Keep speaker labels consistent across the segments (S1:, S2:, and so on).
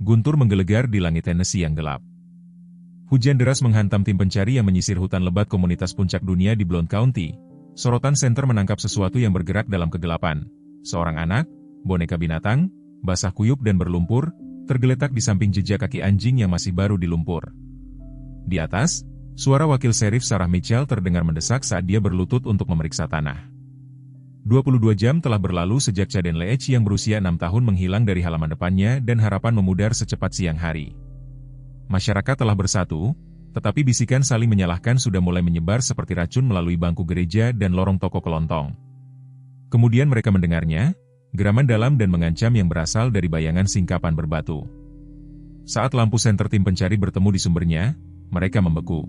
S1: guntur menggelegar di langit Tennessee yang gelap. Hujan deras menghantam tim pencari yang menyisir hutan lebat komunitas puncak dunia di Blount County. Sorotan senter menangkap sesuatu yang bergerak dalam kegelapan. Seorang anak, boneka binatang, basah kuyup dan berlumpur, tergeletak di samping jejak kaki anjing yang masih baru di lumpur. Di atas, suara wakil serif Sarah Mitchell terdengar mendesak saat dia berlutut untuk memeriksa tanah. 22 jam telah berlalu sejak Caden Leach yang berusia 6 tahun menghilang dari halaman depannya dan harapan memudar secepat siang hari. Masyarakat telah bersatu, tetapi bisikan saling menyalahkan sudah mulai menyebar seperti racun melalui bangku gereja dan lorong toko kelontong. Kemudian mereka mendengarnya, geraman dalam dan mengancam yang berasal dari bayangan singkapan berbatu. Saat lampu senter tim pencari bertemu di sumbernya, mereka membeku.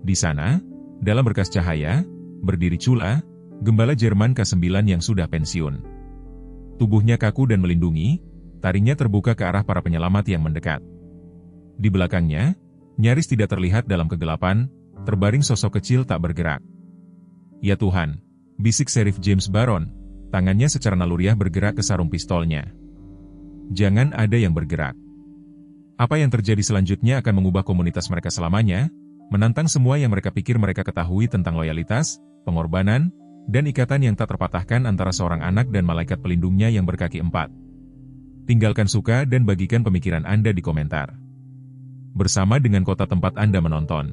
S1: Di sana, dalam berkas cahaya, berdiri Chula, gembala Jerman K9 yang sudah pensiun. Tubuhnya kaku dan melindungi, taringnya terbuka ke arah para penyelamat yang mendekat. Di belakangnya, nyaris tidak terlihat dalam kegelapan, terbaring sosok kecil tak bergerak. "Ya Tuhan," bisik Sheriff James Baron, tangannya secara naluriah bergerak ke sarung pistolnya. "Jangan ada yang bergerak." Apa yang terjadi selanjutnya akan mengubah komunitas mereka selamanya, menantang semua yang mereka pikir mereka ketahui tentang loyalitas, pengorbanan, dan ikatan yang tak terpatahkan antara seorang anak dan malaikat pelindungnya yang berkaki 4. Tinggalkan suka dan bagikan pemikiran Anda di komentar. Bersama dengan kota tempat Anda menonton.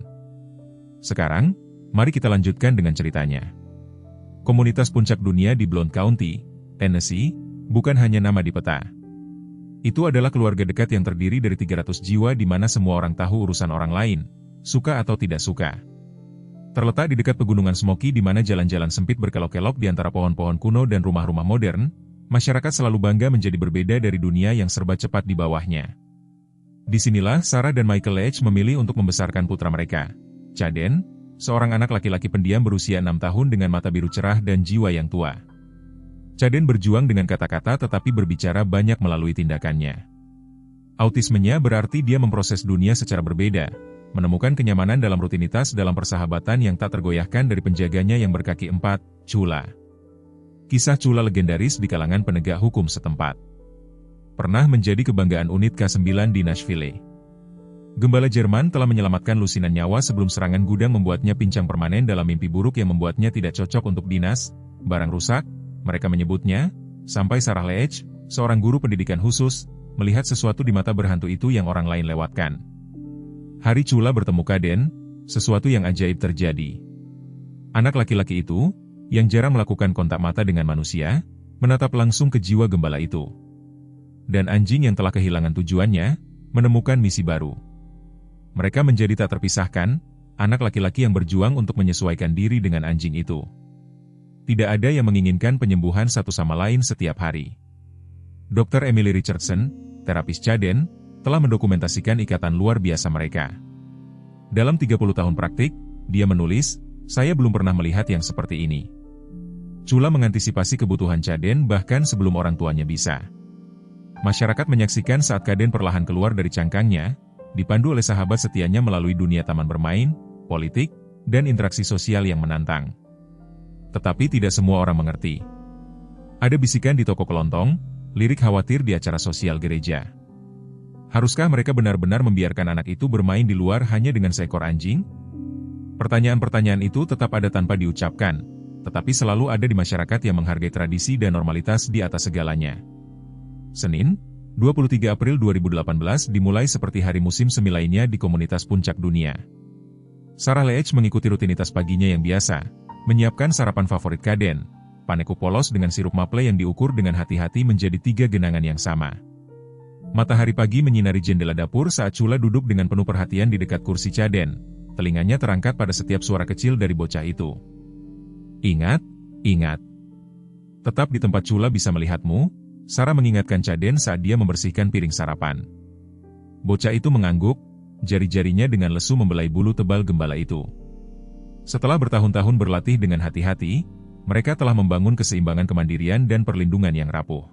S1: Sekarang, mari kita lanjutkan dengan ceritanya. Komunitas puncak dunia di Blount County, Tennessee, bukan hanya nama di peta. Itu adalah keluarga dekat yang terdiri dari 300 jiwa di mana semua orang tahu urusan orang lain, suka atau tidak suka. Terletak di dekat pegunungan Smoky di mana jalan-jalan sempit berkelok-kelok di antara pohon-pohon kuno dan rumah-rumah modern, masyarakat selalu bangga menjadi berbeda dari dunia yang serba cepat di bawahnya. Disinilah Sarah dan Michael Leach memilih untuk membesarkan putra mereka, Caden, seorang anak laki-laki pendiam berusia 6 tahun dengan mata biru cerah dan jiwa yang tua. Caden berjuang dengan kata-kata tetapi berbicara banyak melalui tindakannya. Autismenya berarti dia memproses dunia secara berbeda, menemukan kenyamanan dalam rutinitas dalam persahabatan yang tak tergoyahkan dari penjaganya yang berkaki 4, Chula. Kisah Chula legendaris di kalangan penegak hukum setempat. Pernah menjadi kebanggaan unit K9 di Nashville. Gembala Jerman telah menyelamatkan lusinan nyawa sebelum serangan gudang membuatnya pincang permanen dalam mimpi buruk yang membuatnya tidak cocok untuk dinas, barang rusak, mereka menyebutnya, sampai Sarah Leach, seorang guru pendidikan khusus, melihat sesuatu di mata berhantu itu yang orang lain lewatkan. Hari Chula bertemu Caden, sesuatu yang ajaib terjadi. Anak laki-laki itu, yang jarang melakukan kontak mata dengan manusia, menatap langsung ke jiwa gembala itu. Dan anjing yang telah kehilangan tujuannya, menemukan misi baru. Mereka menjadi tak terpisahkan, anak laki-laki yang berjuang untuk menyesuaikan diri dengan anjing itu. Tidak ada yang menginginkan penyembuhan satu sama lain setiap hari. Dr. Emily Richardson, terapis Caden, telah mendokumentasikan ikatan luar biasa mereka. Dalam 30 tahun praktik, dia menulis, "Saya belum pernah melihat yang seperti ini." Chula mengantisipasi kebutuhan Caden bahkan sebelum orang tuanya bisa. Masyarakat menyaksikan saat Caden perlahan keluar dari cangkangnya, dipandu oleh sahabat setianya melalui dunia taman bermain, politik, dan interaksi sosial yang menantang. Tetapi tidak semua orang mengerti. Ada bisikan di toko kelontong, lirik khawatir di acara sosial gereja. Haruskah mereka benar-benar membiarkan anak itu bermain di luar hanya dengan seekor anjing? Pertanyaan-pertanyaan itu tetap ada tanpa diucapkan, tetapi selalu ada di masyarakat yang menghargai tradisi dan normalitas di atas segalanya. Senin, 23 April 2018 dimulai seperti hari musim semi lainnya di komunitas puncak dunia. Sarah Leach mengikuti rutinitas paginya yang biasa, menyiapkan sarapan favorit Caden, paneku polos dengan sirup maple yang diukur dengan hati-hati menjadi 3 genangan yang sama. Matahari pagi menyinari jendela dapur saat Chula duduk dengan penuh perhatian di dekat kursi Caden, telinganya terangkat pada setiap suara kecil dari bocah itu. "Ingat, ingat. Tetap di tempat Chula bisa melihatmu," Sarah mengingatkan Caden saat dia membersihkan piring sarapan. Bocah itu mengangguk, jari-jarinya dengan lesu membelai bulu tebal gembala itu. Setelah bertahun-tahun berlatih dengan hati-hati, mereka telah membangun keseimbangan kemandirian dan perlindungan yang rapuh.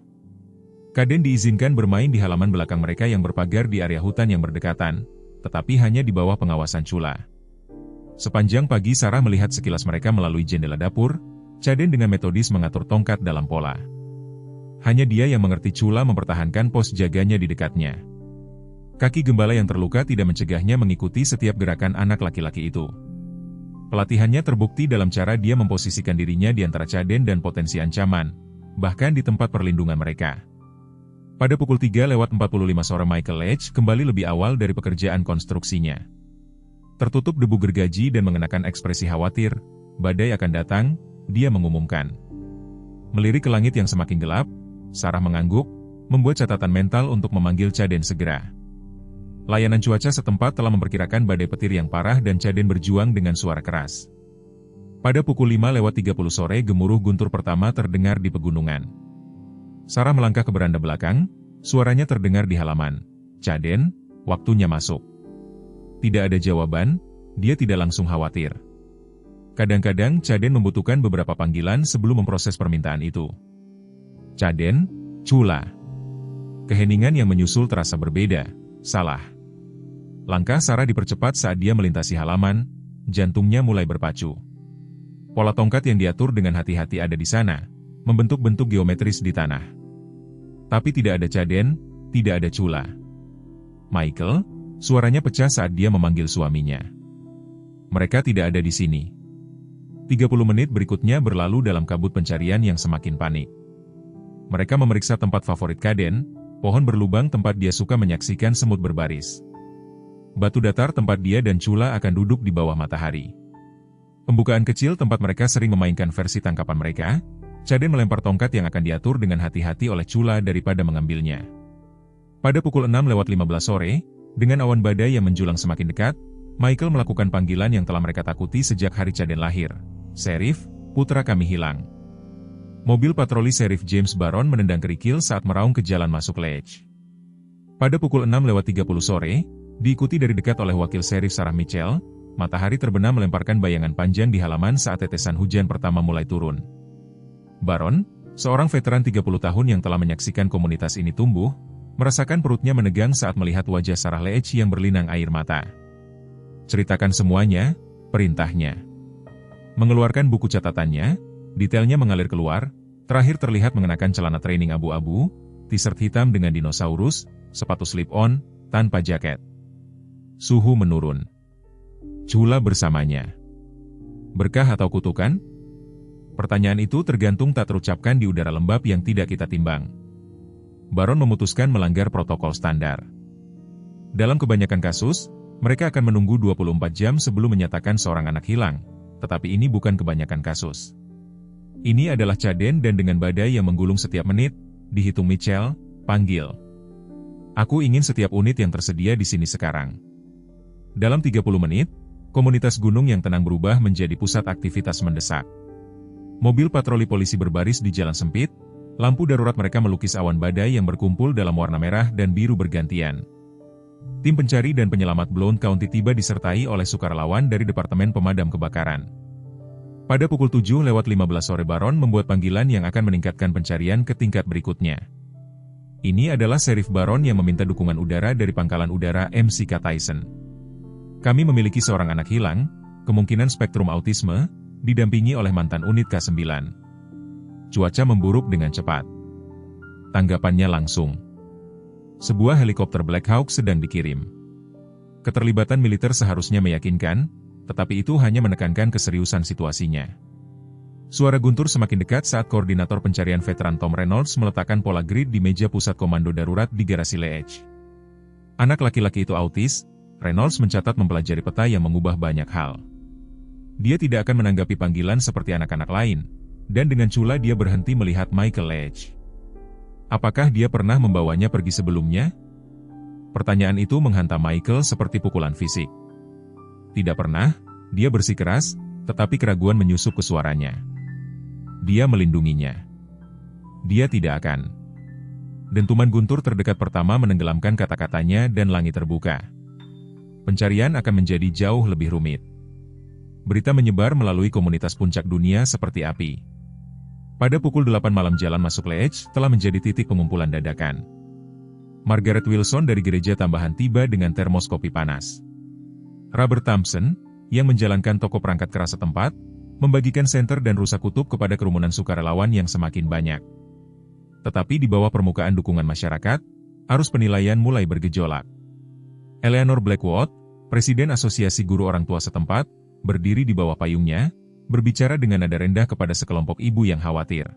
S1: Caden diizinkan bermain di halaman belakang mereka yang berpagar di area hutan yang berdekatan, tetapi hanya di bawah pengawasan Chula. Sepanjang pagi Sarah melihat sekilas mereka melalui jendela dapur, Caden dengan metodis mengatur tongkat dalam pola. Hanya dia yang mengerti Chula mempertahankan pos jaganya di dekatnya. Kaki gembala yang terluka tidak mencegahnya mengikuti setiap gerakan anak laki-laki itu. Pelatihannya terbukti dalam cara dia memposisikan dirinya di antara Chaden dan potensi ancaman, bahkan di tempat perlindungan mereka. Pada pukul 3:45 sore Michael Leach kembali lebih awal dari pekerjaan konstruksinya. Tertutup debu gergaji dan mengenakan ekspresi khawatir, badai akan datang, dia mengumumkan. Melirik ke langit yang semakin gelap, Sarah mengangguk, membuat catatan mental untuk memanggil Chaden segera. Layanan cuaca setempat telah memperkirakan badai petir yang parah dan Chaden berjuang dengan suara keras. Pada pukul 5:30 sore gemuruh guntur pertama terdengar di pegunungan. Sarah melangkah ke beranda belakang, suaranya terdengar di halaman. Chaden, waktunya masuk. Tidak ada jawaban, dia tidak langsung khawatir. Kadang-kadang Chaden membutuhkan beberapa panggilan sebelum memproses permintaan itu. Chaden, Chula. Keheningan yang menyusul terasa berbeda, salah. Langkah Sarah dipercepat saat dia melintasi halaman, jantungnya mulai berpacu. Pola tongkat yang diatur dengan hati-hati ada di sana, membentuk bentuk geometris di tanah. Tapi tidak ada Chaden, tidak ada Chula. Michael, suaranya pecah saat dia memanggil suaminya. Mereka tidak ada di sini. 30 menit berikutnya berlalu dalam kabut pencarian yang semakin panik. Mereka memeriksa tempat favorit Chaden, pohon berlubang tempat dia suka menyaksikan semut berbaris. Batu datar tempat dia dan Chula akan duduk di bawah matahari. Pembukaan kecil tempat mereka sering memainkan versi tangkapan mereka. Chaden melempar tongkat yang akan diatur dengan hati-hati oleh Chula daripada mengambilnya. Pada pukul 6:15 sore, dengan awan badai yang menjulang semakin dekat, Michael melakukan panggilan yang telah mereka takuti sejak hari Chaden lahir. Sheriff, putra kami hilang. Mobil patroli Sheriff James Baron menendang kerikil saat meraung ke jalan masuk Leach. Pada pukul 6:30 sore, diikuti dari dekat oleh wakil Sheriff Sarah Mitchell, matahari terbenam melemparkan bayangan panjang di halaman saat tetesan hujan pertama mulai turun. Baron, seorang veteran 30 tahun yang telah menyaksikan komunitas ini tumbuh, merasakan perutnya menegang saat melihat wajah Sarah Leach yang berlinang air mata. Ceritakan semuanya, perintahnya. Mengeluarkan buku catatannya, detailnya mengalir keluar, terakhir terlihat mengenakan celana training abu-abu, t-shirt hitam dengan dinosaurus, sepatu slip-on, tanpa jaket. Suhu menurun. Chula bersamanya. Berkah atau kutukan? Pertanyaan itu tergantung tak terucapkan di udara lembab yang tidak kita timbang. Baron memutuskan melanggar protokol standar. Dalam kebanyakan kasus, mereka akan menunggu 24 jam sebelum menyatakan seorang anak hilang, tetapi ini bukan kebanyakan kasus. Ini adalah Chaden dan dengan badai yang menggulung setiap menit, dihitung Mitchell, panggil. Aku ingin setiap unit yang tersedia di sini sekarang. Dalam 30 menit, komunitas gunung yang tenang berubah menjadi pusat aktivitas mendesak. Mobil patroli polisi berbaris di jalan sempit, lampu darurat mereka melukis awan badai yang berkumpul dalam warna merah dan biru bergantian. Tim pencari dan penyelamat Blount County tiba disertai oleh sukarelawan dari Departemen Pemadam Kebakaran. Pada pukul 7:15 sore Baron membuat panggilan yang akan meningkatkan pencarian ke tingkat berikutnya. Ini adalah Sheriff Baron yang meminta dukungan udara dari Pangkalan Udara MCK Tyson. Kami memiliki seorang anak hilang, kemungkinan spektrum autisme, didampingi oleh mantan unit K9. Cuaca memburuk dengan cepat. Tanggapannya langsung. Sebuah helikopter Black Hawk sedang dikirim. Keterlibatan militer seharusnya meyakinkan, tetapi itu hanya menekankan keseriusan situasinya. Suara guntur semakin dekat saat koordinator pencarian veteran Tom Reynolds meletakkan pola grid di meja pusat komando darurat di garasi Leach. Anak laki-laki itu autis, Reynolds mencatat mempelajari peta yang mengubah banyak hal. Dia tidak akan menanggapi panggilan seperti anak-anak lain, dan dengan Chula dia berhenti melihat Michael Leach. Apakah dia pernah membawanya pergi sebelumnya? Pertanyaan itu menghantam Michael seperti pukulan fisik. Tidak pernah, dia bersikeras, tetapi keraguan menyusup ke suaranya. Dia melindunginya. Dia tidak akan. Dentuman guntur terdekat pertama menenggelamkan kata-katanya dan langit terbuka. Pencarian akan menjadi jauh lebih rumit. Berita menyebar melalui komunitas puncak dunia seperti api. Pada pukul 8 malam jalan masuk Leach telah menjadi titik pengumpulan dadakan. Margaret Wilson dari gereja tambahan tiba dengan termoskopi panas. Robert Thompson, yang menjalankan toko perangkat keras setempat, membagikan senter dan rusa kutub kepada kerumunan sukarelawan yang semakin banyak. Tetapi di bawah permukaan dukungan masyarakat, arus penilaian mulai bergejolak. Eleanor Blackwood, Presiden Asosiasi Guru Orang Tua setempat, berdiri di bawah payungnya, berbicara dengan nada rendah kepada sekelompok ibu yang khawatir.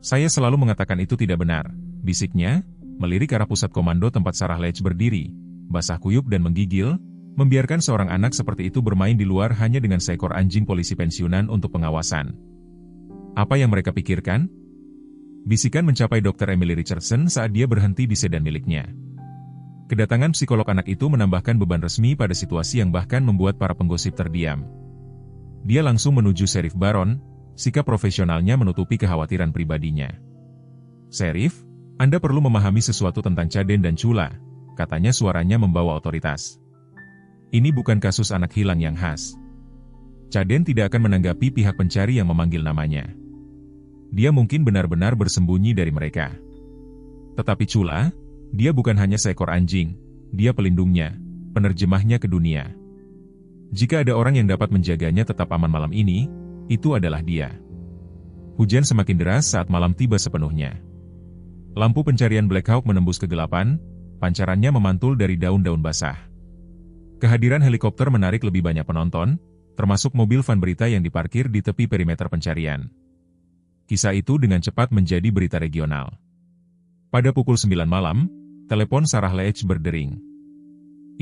S1: "Saya selalu mengatakan itu tidak benar," bisiknya, melirik arah pusat komando tempat Sarah Leach berdiri, basah kuyup dan menggigil, membiarkan seorang anak seperti itu bermain di luar hanya dengan seekor anjing polisi pensiunan untuk pengawasan. Apa yang mereka pikirkan? Bisikan mencapai Dr. Emily Richardson saat dia berhenti di sedan miliknya. Kedatangan psikolog anak itu menambahkan beban resmi pada situasi yang bahkan membuat para penggosip terdiam. Dia langsung menuju Sheriff Baron, sikap profesionalnya menutupi kekhawatiran pribadinya. "Sheriff, Anda perlu memahami sesuatu tentang Chaden dan Chula," katanya suaranya membawa otoritas. "Ini bukan kasus anak hilang yang khas. Chaden tidak akan menanggapi pihak pencari yang memanggil namanya. Dia mungkin benar-benar bersembunyi dari mereka. Tetapi Chula, dia bukan hanya seekor anjing, dia pelindungnya, penerjemahnya ke dunia. Jika ada orang yang dapat menjaganya tetap aman malam ini, itu adalah dia." Hujan semakin deras saat malam tiba sepenuhnya. Lampu pencarian Black Hawk menembus kegelapan, pancarannya memantul dari daun-daun basah. Kehadiran helikopter menarik lebih banyak penonton, termasuk mobil van berita yang diparkir di tepi perimeter pencarian. Kisah itu dengan cepat menjadi berita regional. Pada pukul 9 malam, telepon Sarah Leach berdering.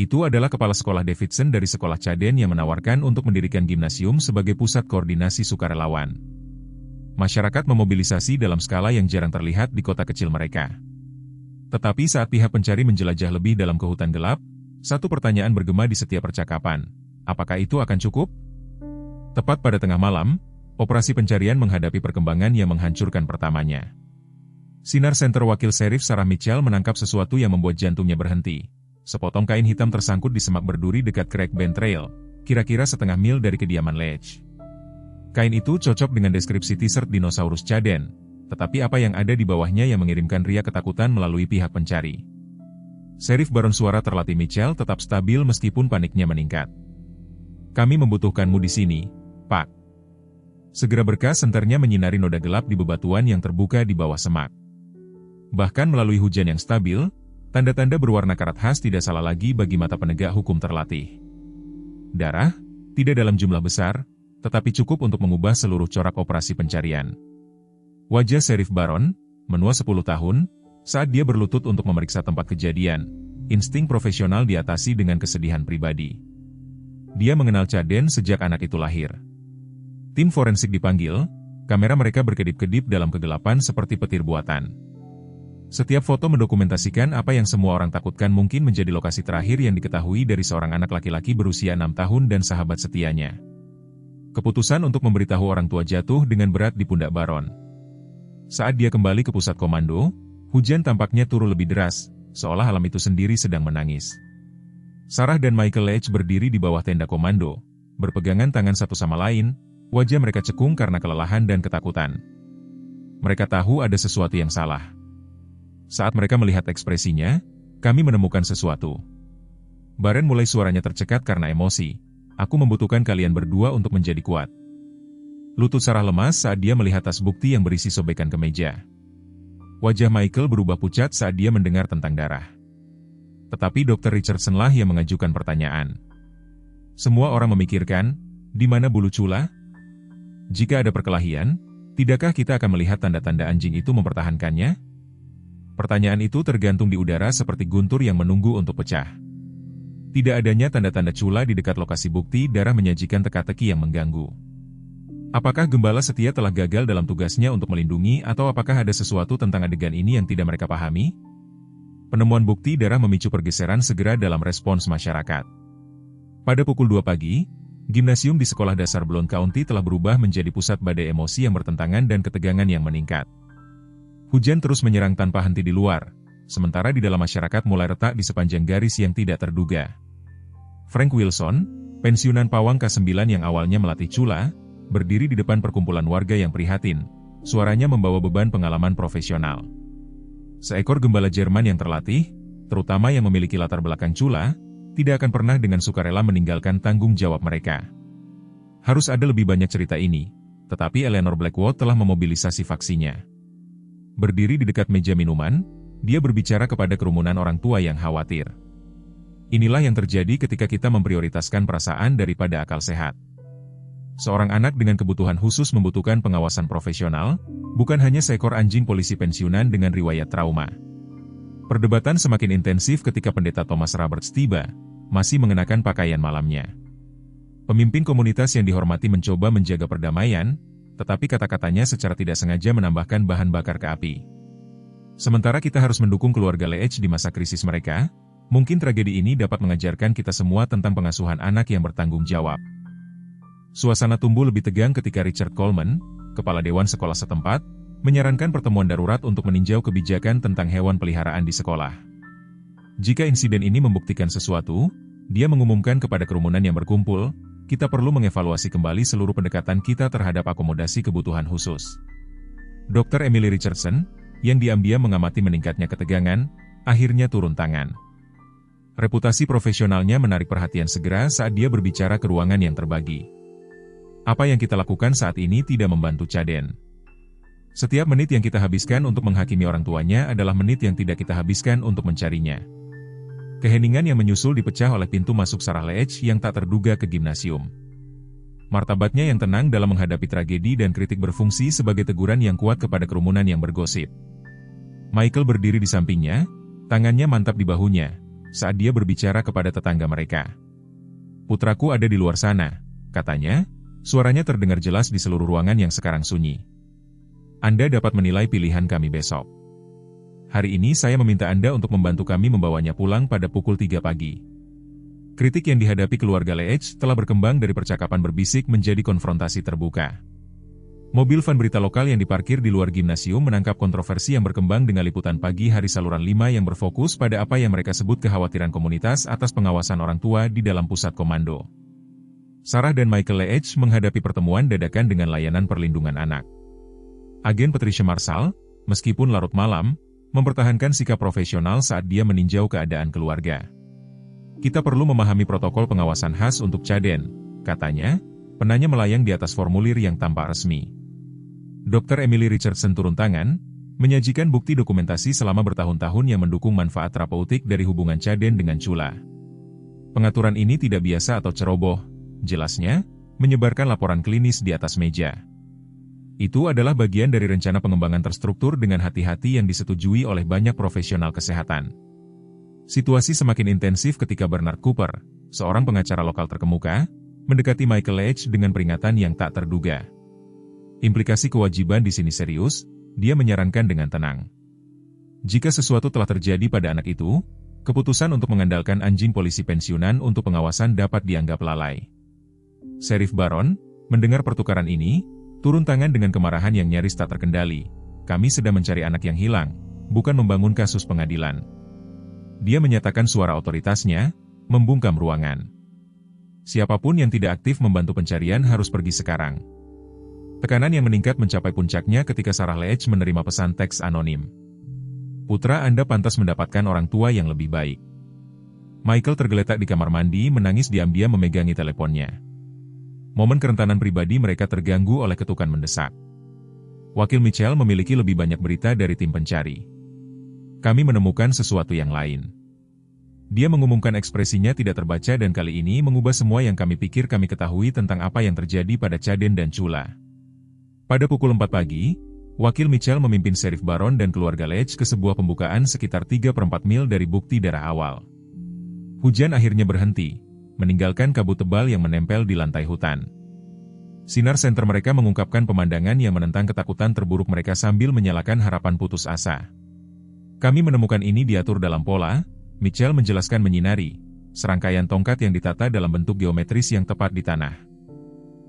S1: Itu adalah kepala sekolah Davidson dari sekolah Chaden yang menawarkan untuk mendirikan gimnasium sebagai pusat koordinasi sukarelawan. Masyarakat memobilisasi dalam skala yang jarang terlihat di kota kecil mereka. Tetapi saat pihak pencari menjelajah lebih dalam ke hutan gelap, satu pertanyaan bergema di setiap percakapan. Apakah itu akan cukup? Tepat pada tengah malam, operasi pencarian menghadapi perkembangan yang menghancurkan pertamanya. Sinar senter wakil Sheriff Sarah Mitchell menangkap sesuatu yang membuat jantungnya berhenti. Sepotong kain hitam tersangkut di semak berduri dekat Craig Bend Trail, kira-kira setengah mil dari kediaman Leach. Kain itu cocok dengan deskripsi t-shirt dinosaurus Chaden, tetapi apa yang ada di bawahnya yang mengirimkan riak ketakutan melalui pihak pencari. Sheriff Baron suara terlatih Mitchell tetap stabil meskipun paniknya meningkat. "Kami membutuhkanmu di sini, Pak." Segera berkas senternya menyinari noda gelap di bebatuan yang terbuka di bawah semak. Bahkan melalui hujan yang stabil, tanda-tanda berwarna karat khas tidak salah lagi bagi mata penegak hukum terlatih. Darah, tidak dalam jumlah besar, tetapi cukup untuk mengubah seluruh corak operasi pencarian. Wajah Sheriff Baron, menua 10 tahun, saat dia berlutut untuk memeriksa tempat kejadian, insting profesional diatasi dengan kesedihan pribadi. Dia mengenal Chaden sejak anak itu lahir. Tim forensik dipanggil, kamera mereka berkedip-kedip dalam kegelapan seperti petir buatan. Setiap foto mendokumentasikan apa yang semua orang takutkan mungkin menjadi lokasi terakhir yang diketahui dari seorang anak laki-laki berusia 6 tahun dan sahabat setianya. Keputusan untuk memberitahu orang tua jatuh dengan berat di pundak Baron. Saat dia kembali ke pusat komando, hujan tampaknya turun lebih deras, seolah alam itu sendiri sedang menangis. Sarah dan Michael Leach berdiri di bawah tenda komando, berpegangan tangan satu sama lain, wajah mereka cekung karena kelelahan dan ketakutan. Mereka tahu ada sesuatu yang salah. Saat mereka melihat ekspresinya, kami menemukan sesuatu. Baron mulai suaranya tercekat karena emosi. "Aku membutuhkan kalian berdua untuk menjadi kuat." Lutut Sarah lemas saat dia melihat tas bukti yang berisi sobekan kemeja. Wajah Michael berubah pucat saat dia mendengar tentang darah. Tetapi Dr. Richardson lah yang mengajukan pertanyaan. Semua orang memikirkan, di mana bulu Chula? Jika ada perkelahian, tidakkah kita akan melihat tanda-tanda anjing itu mempertahankannya? Pertanyaan itu tergantung di udara seperti guntur yang menunggu untuk pecah. Tidak adanya tanda-tanda Chula di dekat lokasi bukti darah menyajikan teka-teki yang mengganggu. Apakah gembala setia telah gagal dalam tugasnya untuk melindungi atau apakah ada sesuatu tentang adegan ini yang tidak mereka pahami? Penemuan bukti darah memicu pergeseran segera dalam respons masyarakat. Pada pukul 2 pagi, gimnasium di sekolah dasar Blount County telah berubah menjadi pusat badai emosi yang bertentangan dan ketegangan yang meningkat. Hujan terus menyerang tanpa henti di luar, sementara di dalam masyarakat mulai retak di sepanjang garis yang tidak terduga. Frank Wilson, pensiunan pawang K9 yang awalnya melatih Chula, berdiri di depan perkumpulan warga yang prihatin, suaranya membawa beban pengalaman profesional. Seekor gembala Jerman yang terlatih, terutama yang memiliki latar belakang Chula, tidak akan pernah dengan sukarela meninggalkan tanggung jawab mereka. Harus ada lebih banyak cerita ini, tetapi Eleanor Blackwood telah memobilisasi faksinya. Berdiri di dekat meja minuman, dia berbicara kepada kerumunan orang tua yang khawatir. Inilah yang terjadi ketika kita memprioritaskan perasaan daripada akal sehat. Seorang anak dengan kebutuhan khusus membutuhkan pengawasan profesional, bukan hanya seekor anjing polisi pensiunan dengan riwayat trauma. Perdebatan semakin intensif ketika Pendeta Thomas Roberts tiba, masih mengenakan pakaian malamnya. Pemimpin komunitas yang dihormati mencoba menjaga perdamaian, tetapi kata-katanya secara tidak sengaja menambahkan bahan bakar ke api. Sementara kita harus mendukung keluarga Leach di masa krisis mereka, mungkin tragedi ini dapat mengajarkan kita semua tentang pengasuhan anak yang bertanggung jawab. Suasana tumbuh lebih tegang ketika Richard Coleman, kepala dewan sekolah setempat, menyarankan pertemuan darurat untuk meninjau kebijakan tentang hewan peliharaan di sekolah. Jika insiden ini membuktikan sesuatu, dia mengumumkan kepada kerumunan yang berkumpul, kita perlu mengevaluasi kembali seluruh pendekatan kita terhadap akomodasi kebutuhan khusus. Dr. Emily Richardson, yang diam-diam mengamati meningkatnya ketegangan, akhirnya turun tangan. Reputasi profesionalnya menarik perhatian segera saat dia berbicara ke ruangan yang terbagi. Apa yang kita lakukan saat ini tidak membantu Caden. Setiap menit yang kita habiskan untuk menghakimi orang tuanya adalah menit yang tidak kita habiskan untuk mencarinya. Keheningan yang menyusul dipecah oleh pintu masuk Sarah Leach yang tak terduga ke gimnasium. Martabatnya yang tenang dalam menghadapi tragedi dan kritik berfungsi sebagai teguran yang kuat kepada kerumunan yang bergosip. Michael berdiri di sampingnya, tangannya mantap di bahunya, saat dia berbicara kepada tetangga mereka. "Putraku ada di luar sana," katanya. Suaranya terdengar jelas di seluruh ruangan yang sekarang sunyi. "Anda dapat menilai pilihan kami besok. Hari ini saya meminta Anda untuk membantu kami membawanya pulang pada pukul 3 pagi. Kritik yang dihadapi keluarga Leach telah berkembang dari percakapan berbisik menjadi konfrontasi terbuka. Mobil van berita lokal yang diparkir di luar gimnasium menangkap kontroversi yang berkembang dengan liputan pagi hari saluran 5 yang berfokus pada apa yang mereka sebut kekhawatiran komunitas atas pengawasan orang tua di dalam pusat komando. Sarah dan Michael Leach menghadapi pertemuan dadakan dengan layanan perlindungan anak. Agen Patricia Marshall, meskipun larut malam, mempertahankan sikap profesional saat dia meninjau keadaan keluarga. "Kita perlu memahami protokol pengawasan khas untuk Caden," katanya, penanya melayang di atas formulir yang tampak resmi. Dr. Emily Richardson turun tangan, menyajikan bukti dokumentasi selama bertahun-tahun yang mendukung manfaat terapeutik dari hubungan Caden dengan Chula. "Pengaturan ini tidak biasa atau ceroboh," jelasnya, menyebarkan laporan klinis di atas meja. "Itu adalah bagian dari rencana pengembangan terstruktur dengan hati-hati yang disetujui oleh banyak profesional kesehatan." Situasi semakin intensif ketika Bernard Cooper, seorang pengacara lokal terkemuka, mendekati Michael Leach dengan peringatan yang tak terduga. Implikasi kewajiban di sini serius, dia menyarankan dengan tenang. Jika sesuatu telah terjadi pada anak itu, keputusan untuk mengandalkan anjing polisi pensiunan untuk pengawasan dapat dianggap lalai. Sheriff Baron, mendengar pertukaran ini, turun tangan dengan kemarahan yang nyaris tak terkendali. "Kami sedang mencari anak yang hilang, bukan membangun kasus pengadilan." Dia menyatakan suara otoritasnya, membungkam ruangan. Siapapun yang tidak aktif membantu pencarian harus pergi sekarang. Tekanan yang meningkat mencapai puncaknya ketika Sarah Leach menerima pesan teks anonim. "Putra Anda pantas mendapatkan orang tua yang lebih baik." Michael tergeletak di kamar mandi menangis diam-diam memegangi teleponnya. Momen kerentanan pribadi mereka terganggu oleh ketukan mendesak. Wakil Mitchell memiliki lebih banyak berita dari tim pencari. "Kami menemukan sesuatu yang lain." Dia mengumumkan ekspresinya tidak terbaca dan kali ini mengubah semua yang kami pikir kami ketahui tentang apa yang terjadi pada Caden dan Chula. Pada pukul 4 pagi, Wakil Mitchell memimpin Sheriff Baron dan keluarga Leach ke sebuah pembukaan sekitar 3/4 mil dari bukti darah awal. Hujan akhirnya berhenti, meninggalkan kabut tebal yang menempel di lantai hutan. Sinar senter mereka mengungkapkan pemandangan yang menentang ketakutan terburuk mereka sambil menyalakan harapan putus asa. "Kami menemukan ini diatur dalam pola," Mitchell menjelaskan menyinari, serangkaian tongkat yang ditata dalam bentuk geometris yang tepat di tanah.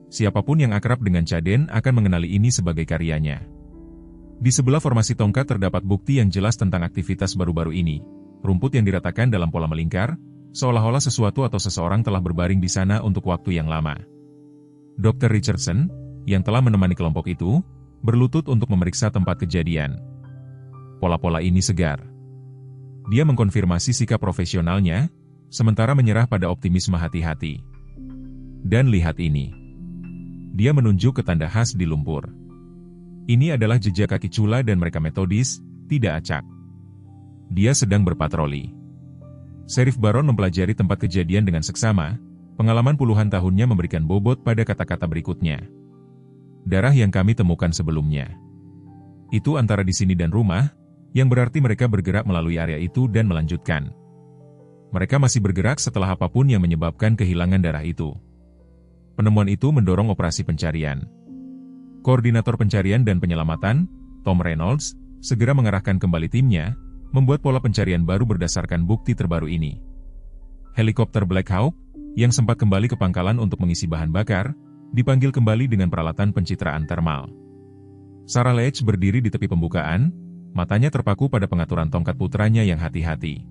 S1: Siapapun yang akrab dengan Caden akan mengenali ini sebagai karyanya. Di sebelah formasi tongkat terdapat bukti yang jelas tentang aktivitas baru-baru ini, rumput yang diratakan dalam pola melingkar, seolah-olah sesuatu atau seseorang telah berbaring di sana untuk waktu yang lama. Dr. Richardson, yang telah menemani kelompok itu, berlutut untuk memeriksa tempat kejadian. Pola-pola ini segar. Dia mengkonfirmasi sikap profesionalnya, sementara menyerah pada optimisme hati-hati. "Dan lihat ini." Dia menunjuk ke tanda khas di lumpur. "Ini adalah jejak kaki Chula dan mereka metodis, tidak acak. Dia sedang berpatroli." Sheriff Baron mempelajari tempat kejadian dengan seksama. Pengalaman puluhan tahunnya memberikan bobot pada kata-kata berikutnya. Darah yang kami temukan sebelumnya. Itu antara di sini dan rumah, yang berarti mereka bergerak melalui area itu dan melanjutkan. Mereka masih bergerak setelah apapun yang menyebabkan kehilangan darah itu. Penemuan itu mendorong operasi pencarian. Koordinator pencarian dan penyelamatan, Tom Reynolds, segera mengarahkan kembali timnya, membuat pola pencarian baru berdasarkan bukti terbaru ini. Helikopter Black Hawk, yang sempat kembali ke pangkalan untuk mengisi bahan bakar, dipanggil kembali dengan peralatan pencitraan termal. Sarah Leach berdiri di tepi pembukaan, matanya terpaku pada pengaturan tongkat putranya yang hati-hati.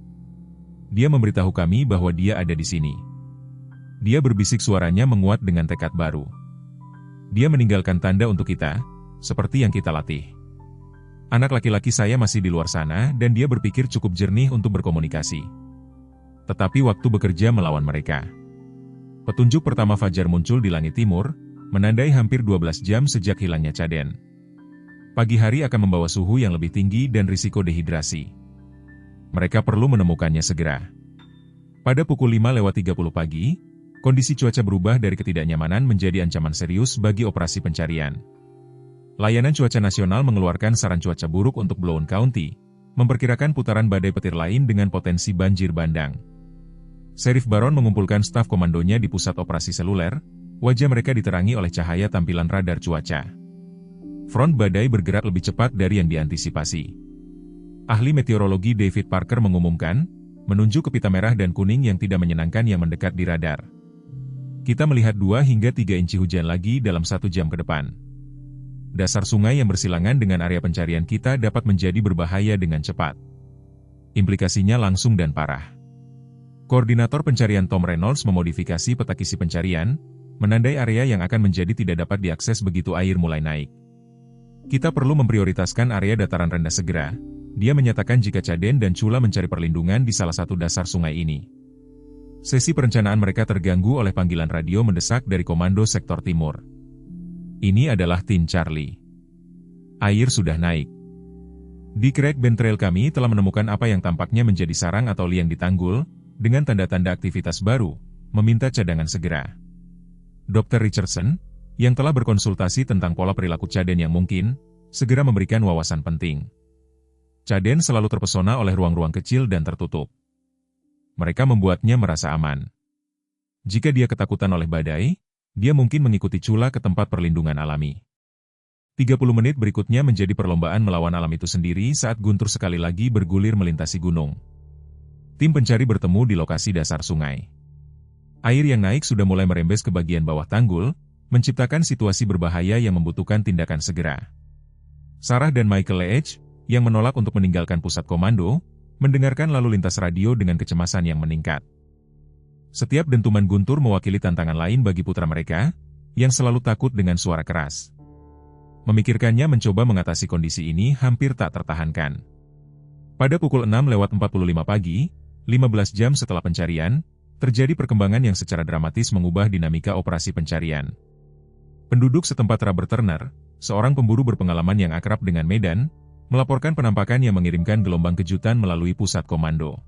S1: Dia memberitahu kami bahwa dia ada di sini. Dia berbisik, suaranya menguat dengan tekad baru. Dia meninggalkan tanda untuk kita, seperti yang kita latih. Anak laki-laki saya masih di luar sana dan dia berpikir cukup jernih untuk berkomunikasi. Tetapi waktu bekerja melawan mereka. Petunjuk pertama fajar muncul di langit timur, menandai hampir 12 jam sejak hilangnya Chaden. Pagi hari akan membawa suhu yang lebih tinggi dan risiko dehidrasi. Mereka perlu menemukannya segera. Pada pukul 5:30 pagi, kondisi cuaca berubah dari ketidaknyamanan menjadi ancaman serius bagi operasi pencarian. Layanan Cuaca Nasional mengeluarkan saran cuaca buruk untuk Blount County, memperkirakan putaran badai petir lain dengan potensi banjir bandang. Sheriff Baron mengumpulkan staf komandonya di pusat operasi seluler, wajah mereka diterangi oleh cahaya tampilan radar cuaca. Front badai bergerak lebih cepat dari yang diantisipasi. Ahli meteorologi David Parker mengumumkan, menunjuk ke pita merah dan kuning yang tidak menyenangkan yang mendekat di radar. Kita melihat 2 hingga 3 inci hujan lagi dalam 1 jam ke depan. Dasar sungai yang bersilangan dengan area pencarian kita dapat menjadi berbahaya dengan cepat. Implikasinya langsung dan parah. Koordinator pencarian Tom Reynolds memodifikasi peta kisi pencarian, menandai area yang akan menjadi tidak dapat diakses begitu air mulai naik. Kita perlu memprioritaskan area dataran rendah segera. Dia menyatakan jika Chaden dan Chula mencari perlindungan di salah satu dasar sungai ini. Sesi perencanaan mereka terganggu oleh panggilan radio mendesak dari Komando Sektor Timur. Ini adalah Tin Charlie. Air sudah naik. Di Craig Bend Trail kami telah menemukan apa yang tampaknya menjadi sarang atau liang di tanggul, dengan tanda-tanda aktivitas baru, meminta cadangan segera. Dr. Richardson, yang telah berkonsultasi tentang pola perilaku Chaden yang mungkin, segera memberikan wawasan penting. Chaden selalu terpesona oleh ruang-ruang kecil dan tertutup. Mereka membuatnya merasa aman. Jika dia ketakutan oleh badai, dia mungkin mengikuti Chula ke tempat perlindungan alami. 30 menit berikutnya menjadi perlombaan melawan alam itu sendiri saat guntur sekali lagi bergulir melintasi gunung. Tim pencari bertemu di lokasi dasar sungai. Air yang naik sudah mulai merembes ke bagian bawah tanggul, menciptakan situasi berbahaya yang membutuhkan tindakan segera. Sarah dan Michael Leach, yang menolak untuk meninggalkan pusat komando, mendengarkan lalu lintas radio dengan kecemasan yang meningkat. Setiap dentuman guntur mewakili tantangan lain bagi putra mereka, yang selalu takut dengan suara keras. Memikirkannya mencoba mengatasi kondisi ini hampir tak tertahankan. Pada pukul 6:45 pagi, 15 jam setelah pencarian, terjadi perkembangan yang secara dramatis mengubah dinamika operasi pencarian. Penduduk setempat Robert Turner, seorang pemburu berpengalaman yang akrab dengan medan, melaporkan penampakan yang mengirimkan gelombang kejutan melalui pusat komando.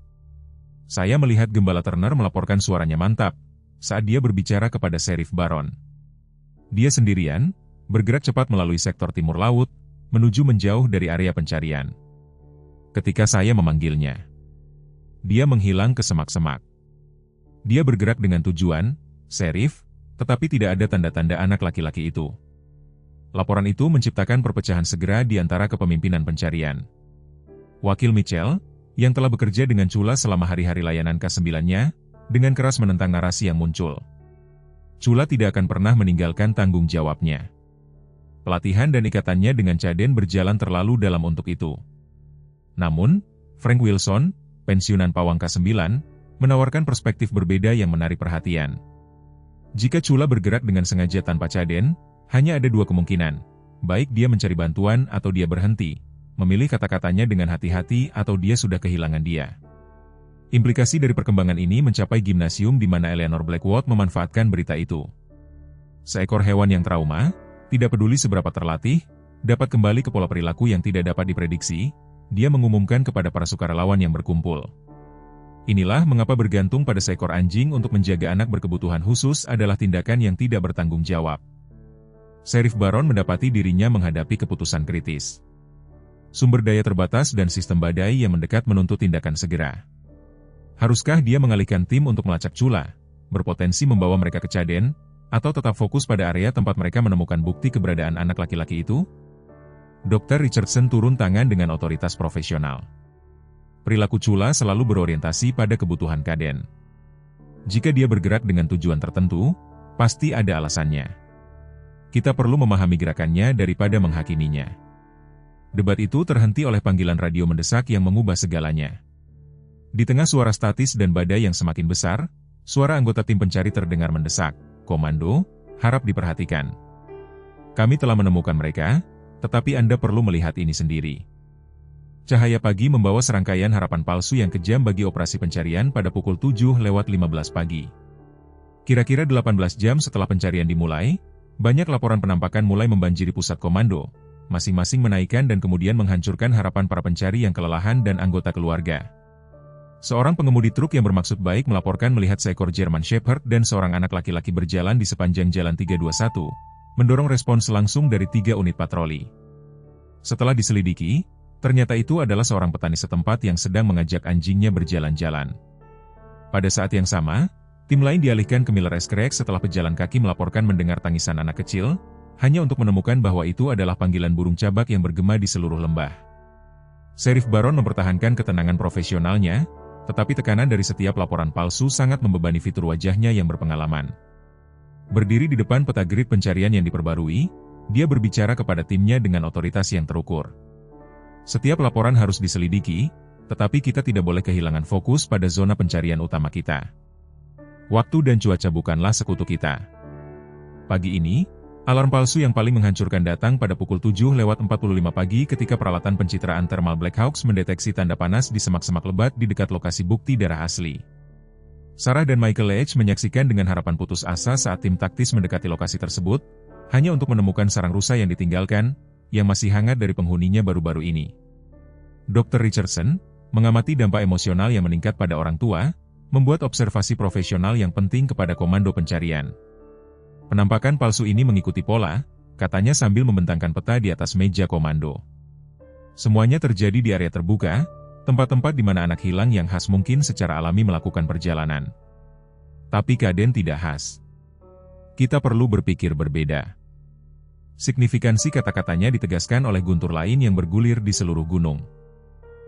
S1: Saya melihat Gembala Turner melaporkan suaranya mantap, saat dia berbicara kepada Sheriff Baron. Dia sendirian, bergerak cepat melalui sektor timur laut, menuju menjauh dari area pencarian. Ketika saya memanggilnya, dia menghilang ke semak-semak. Dia bergerak dengan tujuan, Sheriff, tetapi tidak ada tanda-tanda anak laki-laki itu. Laporan itu menciptakan perpecahan segera di antara kepemimpinan pencarian. Wakil Mitchell, yang telah bekerja dengan Chula selama hari-hari layanan K9-nya, dengan keras menentang narasi yang muncul. Chula tidak akan pernah meninggalkan tanggung jawabnya. Pelatihan dan ikatannya dengan Chaden berjalan terlalu dalam untuk itu. Namun, Frank Wilson, pensiunan pawang K9, menawarkan perspektif berbeda yang menarik perhatian. Jika Chula bergerak dengan sengaja tanpa Chaden, hanya ada 2 kemungkinan, baik dia mencari bantuan atau dia berhenti, memilih kata-katanya dengan hati-hati atau dia sudah kehilangan dia. Implikasi dari perkembangan ini mencapai gimnasium di mana Eleanor Blackwood memanfaatkan berita itu. Seekor hewan yang trauma, tidak peduli seberapa terlatih, dapat kembali ke pola perilaku yang tidak dapat diprediksi, dia mengumumkan kepada para sukarelawan yang berkumpul. Inilah mengapa bergantung pada seekor anjing untuk menjaga anak berkebutuhan khusus adalah tindakan yang tidak bertanggung jawab. Sheriff Baron mendapati dirinya menghadapi keputusan kritis. Sumber daya terbatas dan sistem badai yang mendekat menuntut tindakan segera. Haruskah dia mengalihkan tim untuk melacak Cula, berpotensi membawa mereka ke Caden, atau tetap fokus pada area tempat mereka menemukan bukti keberadaan anak laki-laki itu? Dr. Richardson turun tangan dengan otoritas profesional. Perilaku Cula selalu berorientasi pada kebutuhan Caden. Jika dia bergerak dengan tujuan tertentu, pasti ada alasannya. Kita perlu memahami gerakannya daripada menghakiminya. Debat itu terhenti oleh panggilan radio mendesak yang mengubah segalanya. Di tengah suara statis dan badai yang semakin besar, suara anggota tim pencari terdengar mendesak. Komando, harap diperhatikan. Kami telah menemukan mereka, tetapi Anda perlu melihat ini sendiri. Cahaya pagi membawa serangkaian harapan palsu yang kejam bagi operasi pencarian pada pukul 7:15 pagi. Kira-kira 18 jam setelah pencarian dimulai, banyak laporan penampakan mulai membanjiri pusat komando, masing-masing menaikkan dan kemudian menghancurkan harapan para pencari yang kelelahan dan anggota keluarga. Seorang pengemudi truk yang bermaksud baik melaporkan melihat seekor German Shepherd dan seorang anak laki-laki berjalan di sepanjang Jalan 321, mendorong respons langsung dari 3 unit patroli. Setelah diselidiki, ternyata itu adalah seorang petani setempat yang sedang mengajak anjingnya berjalan-jalan. Pada saat yang sama, tim lain dialihkan ke Miller Escreek setelah pejalan kaki melaporkan mendengar tangisan anak kecil, hanya untuk menemukan bahwa itu adalah panggilan burung cabak yang bergema di seluruh lembah. Sheriff Baron mempertahankan ketenangan profesionalnya, tetapi tekanan dari setiap laporan palsu sangat membebani fitur wajahnya yang berpengalaman. Berdiri di depan peta grid pencarian yang diperbarui, dia berbicara kepada timnya dengan otoritas yang terukur. Setiap laporan harus diselidiki, tetapi kita tidak boleh kehilangan fokus pada zona pencarian utama kita. Waktu dan cuaca bukanlah sekutu kita. Pagi ini, alarm palsu yang paling menghancurkan datang pada pukul 7:45 pagi ketika peralatan pencitraan thermal Blackhawks mendeteksi tanda panas di semak-semak lebat di dekat lokasi bukti darah asli. Sarah dan Michael Leach menyaksikan dengan harapan putus asa saat tim taktis mendekati lokasi tersebut, hanya untuk menemukan sarang rusa yang ditinggalkan, yang masih hangat dari penghuninya baru-baru ini. Dr. Richardson, mengamati dampak emosional yang meningkat pada orang tua, membuat observasi profesional yang penting kepada komando pencarian. Penampakan palsu ini mengikuti pola, katanya sambil membentangkan peta di atas meja komando. Semuanya terjadi di area terbuka, tempat-tempat di mana anak hilang yang khas mungkin secara alami melakukan perjalanan. Tapi Caden tidak khas. Kita perlu berpikir berbeda. Signifikansi kata-katanya ditegaskan oleh guntur lain yang bergulir di seluruh gunung.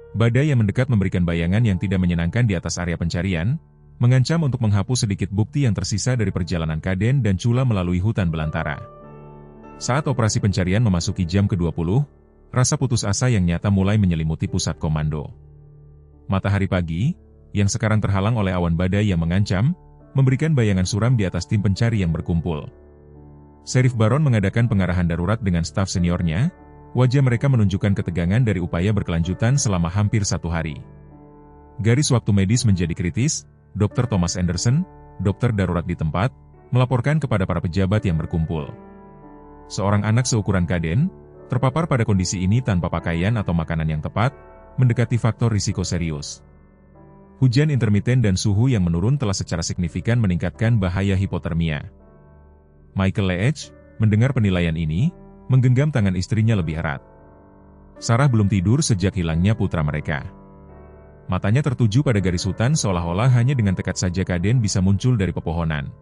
S1: Badai yang mendekat memberikan bayangan yang tidak menyenangkan di atas area pencarian, mengancam untuk menghapus sedikit bukti yang tersisa dari perjalanan Caden dan Cula melalui hutan belantara. Saat operasi pencarian memasuki jam ke-20, rasa putus asa yang nyata mulai menyelimuti pusat komando. Matahari pagi, yang sekarang terhalang oleh awan badai yang mengancam, memberikan bayangan suram di atas tim pencari yang berkumpul. Sheriff Baron mengadakan pengarahan darurat dengan staf seniornya, wajah mereka menunjukkan ketegangan dari upaya berkelanjutan selama hampir 1 hari. Garis waktu medis menjadi kritis, Dr. Thomas Anderson, dokter darurat di tempat, melaporkan kepada para pejabat yang berkumpul. Seorang anak seukuran Caden, terpapar pada kondisi ini tanpa pakaian atau makanan yang tepat, mendekati faktor risiko serius. Hujan intermiten dan suhu yang menurun telah secara signifikan meningkatkan bahaya hipotermia. Michael Leach, mendengar penilaian ini, menggenggam tangan istrinya lebih erat. Sarah belum tidur sejak hilangnya putra mereka. Matanya tertuju pada garis hutan seolah-olah hanya dengan tekad saja Caden bisa muncul dari pepohonan.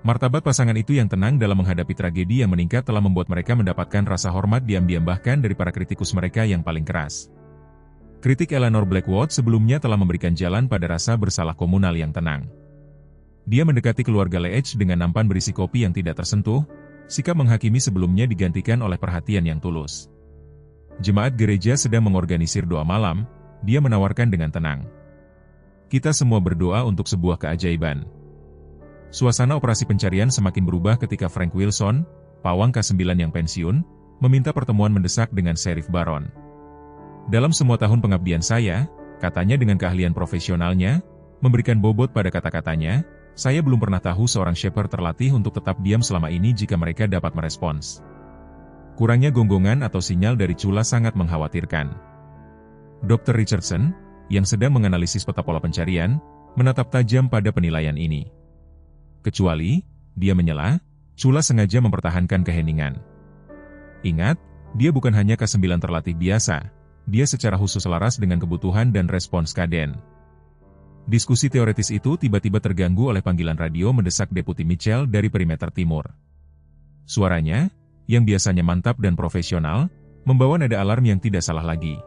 S1: Martabat pasangan itu yang tenang dalam menghadapi tragedi yang meningkat telah membuat mereka mendapatkan rasa hormat diam-diam bahkan dari para kritikus mereka yang paling keras. Kritik Eleanor Blackwood sebelumnya telah memberikan jalan pada rasa bersalah komunal yang tenang. Dia mendekati keluarga Leach dengan nampan berisi kopi yang tidak tersentuh, sikap menghakimi sebelumnya digantikan oleh perhatian yang tulus. Jemaat gereja sedang mengorganisir doa malam, dia menawarkan dengan tenang. Kita semua berdoa untuk sebuah keajaiban. Suasana operasi pencarian semakin berubah ketika Frank Wilson, pawang K9 yang pensiun, meminta pertemuan mendesak dengan Sheriff Baron. Dalam semua tahun pengabdian saya, katanya dengan keahlian profesionalnya, memberikan bobot pada kata-katanya, saya belum pernah tahu seorang shepherd terlatih untuk tetap diam selama ini jika mereka dapat merespons. Kurangnya gonggongan atau sinyal dari Cula sangat mengkhawatirkan. Dr. Richardson, yang sedang menganalisis peta pola pencarian, menatap tajam pada penilaian ini. Kecuali, dia menyela, Chula sengaja mempertahankan keheningan. Ingat, dia bukan hanya K9 terlatih biasa, dia secara khusus selaras dengan kebutuhan dan respons Kaden. Diskusi teoretis itu tiba-tiba terganggu oleh panggilan radio mendesak Deputi Mitchell dari perimeter timur. Suaranya, yang biasanya mantap dan profesional, membawa nada alarm yang tidak salah lagi.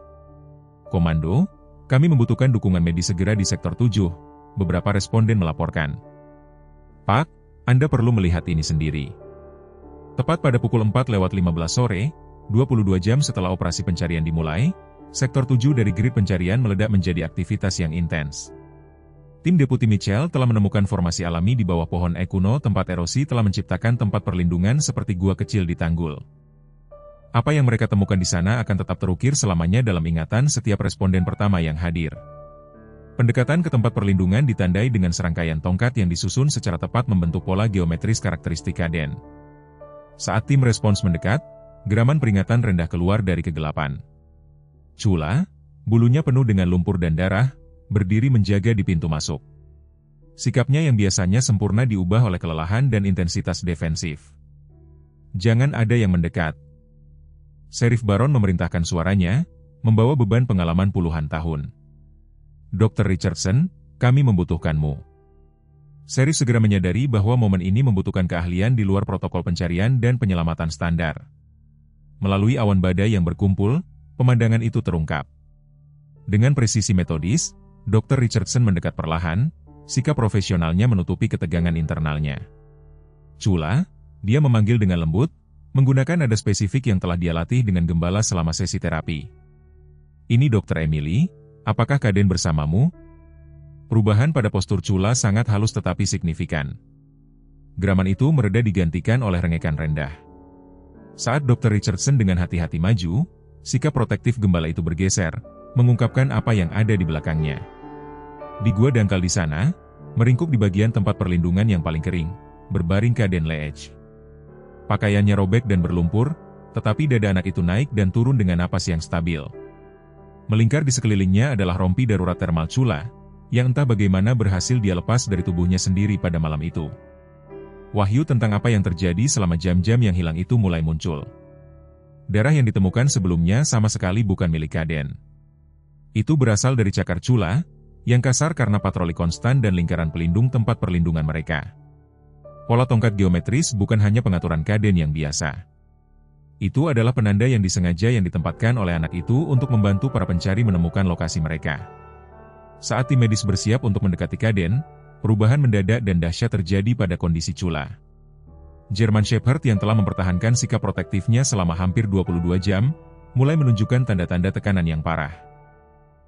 S1: Komando, kami membutuhkan dukungan medis segera di sektor 7, beberapa responden melaporkan. Pak, Anda perlu melihat ini sendiri. Tepat pada pukul 4:15 sore, 22 jam setelah operasi pencarian dimulai, sektor 7 dari grid pencarian meledak menjadi aktivitas yang intens. Tim Deputi Mitchell telah menemukan formasi alami di bawah pohon kuno. Tempat erosi telah menciptakan tempat perlindungan seperti gua kecil di tanggul. Apa yang mereka temukan di sana akan tetap terukir selamanya dalam ingatan setiap responden pertama yang hadir. Pendekatan ke tempat perlindungan ditandai dengan serangkaian tongkat yang disusun secara tepat membentuk pola geometris karakteristik Kaden. Saat tim respons mendekat, geraman peringatan rendah keluar dari kegelapan. Chula, bulunya penuh dengan lumpur dan darah, berdiri menjaga di pintu masuk. Sikapnya yang biasanya sempurna diubah oleh kelelahan dan intensitas defensif. Jangan ada yang mendekat. Sheriff Baron memerintahkan suaranya, membawa beban pengalaman puluhan tahun. Dr. Richardson, kami membutuhkanmu. Sheriff segera menyadari bahwa momen ini membutuhkan keahlian di luar protokol pencarian dan penyelamatan standar. Melalui awan badai yang berkumpul, pemandangan itu terungkap. Dengan presisi metodis, Dr. Richardson mendekat perlahan, sikap profesionalnya menutupi ketegangan internalnya. Chula, dia memanggil dengan lembut, menggunakan nada spesifik yang telah dia latih dengan gembala selama sesi terapi. Ini Dr. Emily, apakah Kaden bersamamu? Perubahan pada postur Chula sangat halus tetapi signifikan. Geraman itu mereda digantikan oleh rengekan rendah. Saat Dr. Richardson dengan hati-hati maju, sikap protektif gembala itu bergeser, mengungkapkan apa yang ada di belakangnya. Di gua dangkal di sana, meringkuk di bagian tempat perlindungan yang paling kering, berbaring Kaden Leech. Pakaiannya robek dan berlumpur, tetapi dada anak itu naik dan turun dengan napas yang stabil. Melingkar di sekelilingnya adalah rompi darurat termal Chula, yang entah bagaimana berhasil dia lepas dari tubuhnya sendiri pada malam itu. Wahyu tentang apa yang terjadi selama jam-jam yang hilang itu mulai muncul. Darah yang ditemukan sebelumnya sama sekali bukan milik Kaden. Itu berasal dari cakar Chula, yang kasar karena patroli konstan dan lingkaran pelindung tempat perlindungan mereka. Pola tongkat geometris bukan hanya pengaturan Kaden yang biasa. Itu adalah penanda yang disengaja yang ditempatkan oleh anak itu untuk membantu para pencari menemukan lokasi mereka. Saat tim medis bersiap untuk mendekati Kaden, perubahan mendadak dan dahsyat terjadi pada kondisi Chula. German Shepherd yang telah mempertahankan sikap protektifnya selama hampir 22 jam, mulai menunjukkan tanda-tanda tekanan yang parah.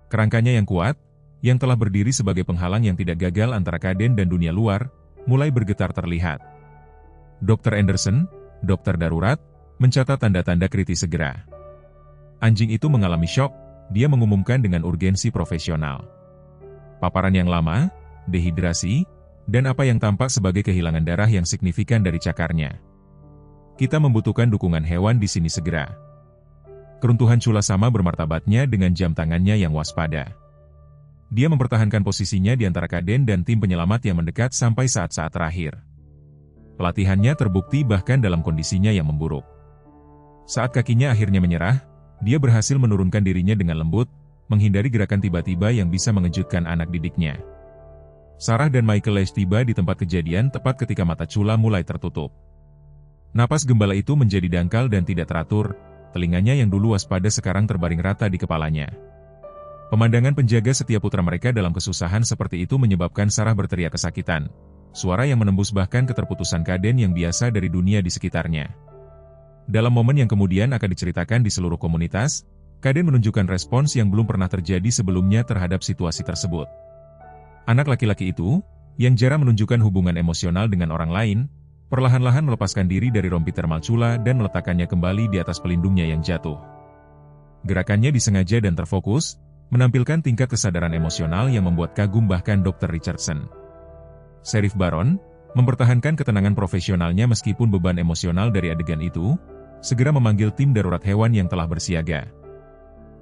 S1: Kerangkanya yang kuat, yang telah berdiri sebagai penghalang yang tidak gagal antara Kaden dan dunia luar, mulai bergetar terlihat. Dr. Anderson, dokter darurat, mencatat tanda-tanda kritis segera. Anjing itu mengalami syok, dia mengumumkan dengan urgensi profesional. Paparan yang lama, dehidrasi, dan apa yang tampak sebagai kehilangan darah yang signifikan dari cakarnya. Kita membutuhkan dukungan hewan di sini segera. Keruntuhan Chula sama bermartabatnya dengan jam tangannya yang waspada. Dia mempertahankan posisinya di antara Kaden dan tim penyelamat yang mendekat sampai saat-saat terakhir. Pelatihannya terbukti bahkan dalam kondisinya yang memburuk. Saat kakinya akhirnya menyerah, dia berhasil menurunkan dirinya dengan lembut, menghindari gerakan tiba-tiba yang bisa mengejutkan anak didiknya. Sarah dan Michael Leach tiba di tempat kejadian tepat ketika mata Chula mulai tertutup. Napas gembala itu menjadi dangkal dan tidak teratur, telinganya yang dulu waspada sekarang terbaring rata di kepalanya. Pemandangan penjaga setiap putra mereka dalam kesusahan seperti itu menyebabkan Sarah berteriak kesakitan. Suara yang menembus bahkan keterputusan Kaden yang biasa dari dunia di sekitarnya. Dalam momen yang kemudian akan diceritakan di seluruh komunitas, Kaden menunjukkan respons yang belum pernah terjadi sebelumnya terhadap situasi tersebut. Anak laki-laki itu, yang jarang menunjukkan hubungan emosional dengan orang lain, perlahan-lahan melepaskan diri dari rompi termal Chula dan meletakkannya kembali di atas pelindungnya yang jatuh. Gerakannya disengaja dan terfokus, menampilkan tingkat kesadaran emosional yang membuat kagum bahkan Dr. Richardson. Sheriff Baron, mempertahankan ketenangan profesionalnya meskipun beban emosional dari adegan itu, segera memanggil tim darurat hewan yang telah bersiaga.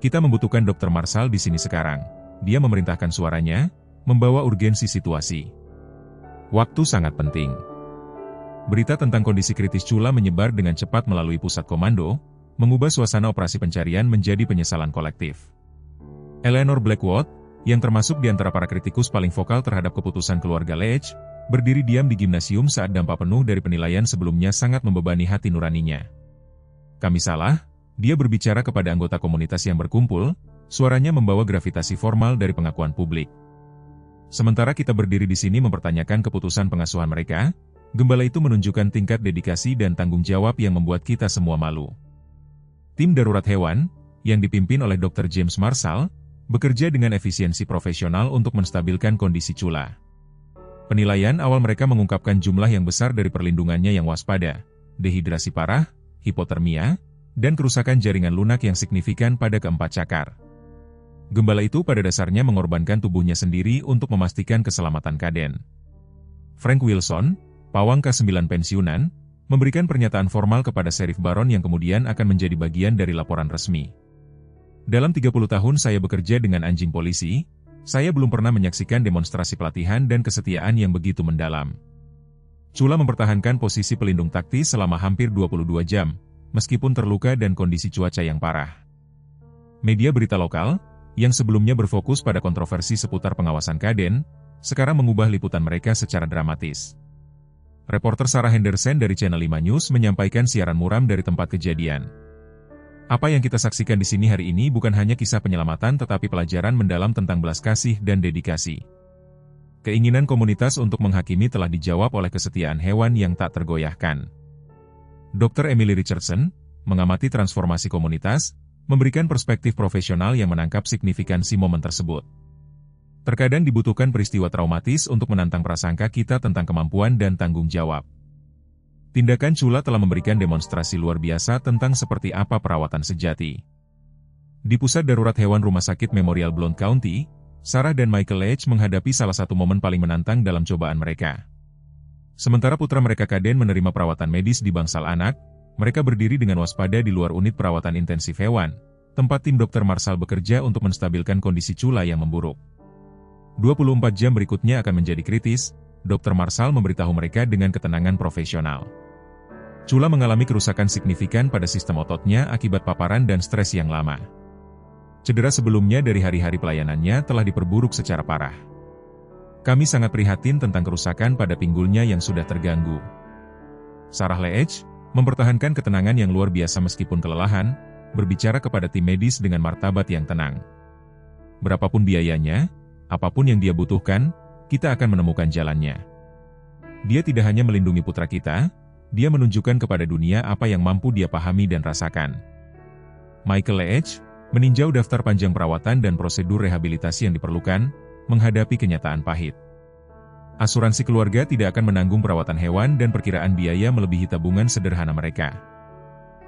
S1: Kita membutuhkan Dr. Marshall di sini sekarang, dia memerintahkan suaranya, membawa urgensi situasi. Waktu sangat penting. Berita tentang kondisi kritis Chula menyebar dengan cepat melalui pusat komando, mengubah suasana operasi pencarian menjadi penyesalan kolektif. Eleanor Blackwood, yang termasuk di antara para kritikus paling vokal terhadap keputusan keluarga Leach, berdiri diam di gimnasium saat dampak penuh dari penilaian sebelumnya sangat membebani hati nuraninya. Kami salah, dia berbicara kepada anggota komunitas yang berkumpul, suaranya membawa gravitasi formal dari pengakuan publik. Sementara kita berdiri di sini mempertanyakan keputusan pengasuhan mereka, gembala itu menunjukkan tingkat dedikasi dan tanggung jawab yang membuat kita semua malu. Tim darurat hewan, yang dipimpin oleh Dr. James Marshall, bekerja dengan efisiensi profesional untuk menstabilkan kondisi Chula. Penilaian awal mereka mengungkapkan jumlah yang besar dari perlindungannya yang waspada, dehidrasi parah, hipotermia, dan kerusakan jaringan lunak yang signifikan pada keempat cakar. Gembala itu pada dasarnya mengorbankan tubuhnya sendiri untuk memastikan keselamatan Kaden. Frank Wilson, pawang K9 pensiunan, memberikan pernyataan formal kepada Sheriff Baron yang kemudian akan menjadi bagian dari laporan resmi. Dalam 30 tahun saya bekerja dengan anjing polisi, saya belum pernah menyaksikan demonstrasi pelatihan dan kesetiaan yang begitu mendalam. Chula mempertahankan posisi pelindung taktis selama hampir 22 jam, meskipun terluka dan kondisi cuaca yang parah. Media berita lokal, yang sebelumnya berfokus pada kontroversi seputar pengawasan Kaden, sekarang mengubah liputan mereka secara dramatis. Reporter Sarah Henderson dari Channel 5 News menyampaikan siaran muram dari tempat kejadian. Apa yang kita saksikan di sini hari ini bukan hanya kisah penyelamatan tetapi pelajaran mendalam tentang belas kasih dan dedikasi. Keinginan komunitas untuk menghakimi telah dijawab oleh kesetiaan hewan yang tak tergoyahkan. Dr. Emily Richardson, mengamati transformasi komunitas, memberikan perspektif profesional yang menangkap signifikansi momen tersebut. Terkadang dibutuhkan peristiwa traumatis untuk menantang prasangka kita tentang kemampuan dan tanggung jawab. Tindakan Chula telah memberikan demonstrasi luar biasa tentang seperti apa perawatan sejati. Di Pusat Darurat Hewan Rumah Sakit Memorial Blount County, Sarah dan Michael Leach menghadapi salah satu momen paling menantang dalam cobaan mereka. Sementara putra mereka Kaden menerima perawatan medis di bangsal anak, mereka berdiri dengan waspada di luar unit perawatan intensif hewan, tempat tim Dr. Marshall bekerja untuk menstabilkan kondisi Chula yang memburuk. 24 jam berikutnya akan menjadi kritis, Dr. Marshall memberitahu mereka dengan ketenangan profesional. Chula mengalami kerusakan signifikan pada sistem ototnya akibat paparan dan stres yang lama. Cedera sebelumnya dari hari-hari pelayanannya telah diperburuk secara parah. Kami sangat prihatin tentang kerusakan pada pinggulnya yang sudah terganggu. Sarah Leach, mempertahankan ketenangan yang luar biasa meskipun kelelahan, berbicara kepada tim medis dengan martabat yang tenang. Berapapun biayanya, apapun yang dia butuhkan, kita akan menemukan jalannya. Dia tidak hanya melindungi putra kita, dia menunjukkan kepada dunia apa yang mampu dia pahami dan rasakan. Michael Leach, meninjau daftar panjang perawatan dan prosedur rehabilitasi yang diperlukan, menghadapi kenyataan pahit. Asuransi keluarga tidak akan menanggung perawatan hewan dan perkiraan biaya melebihi tabungan sederhana mereka.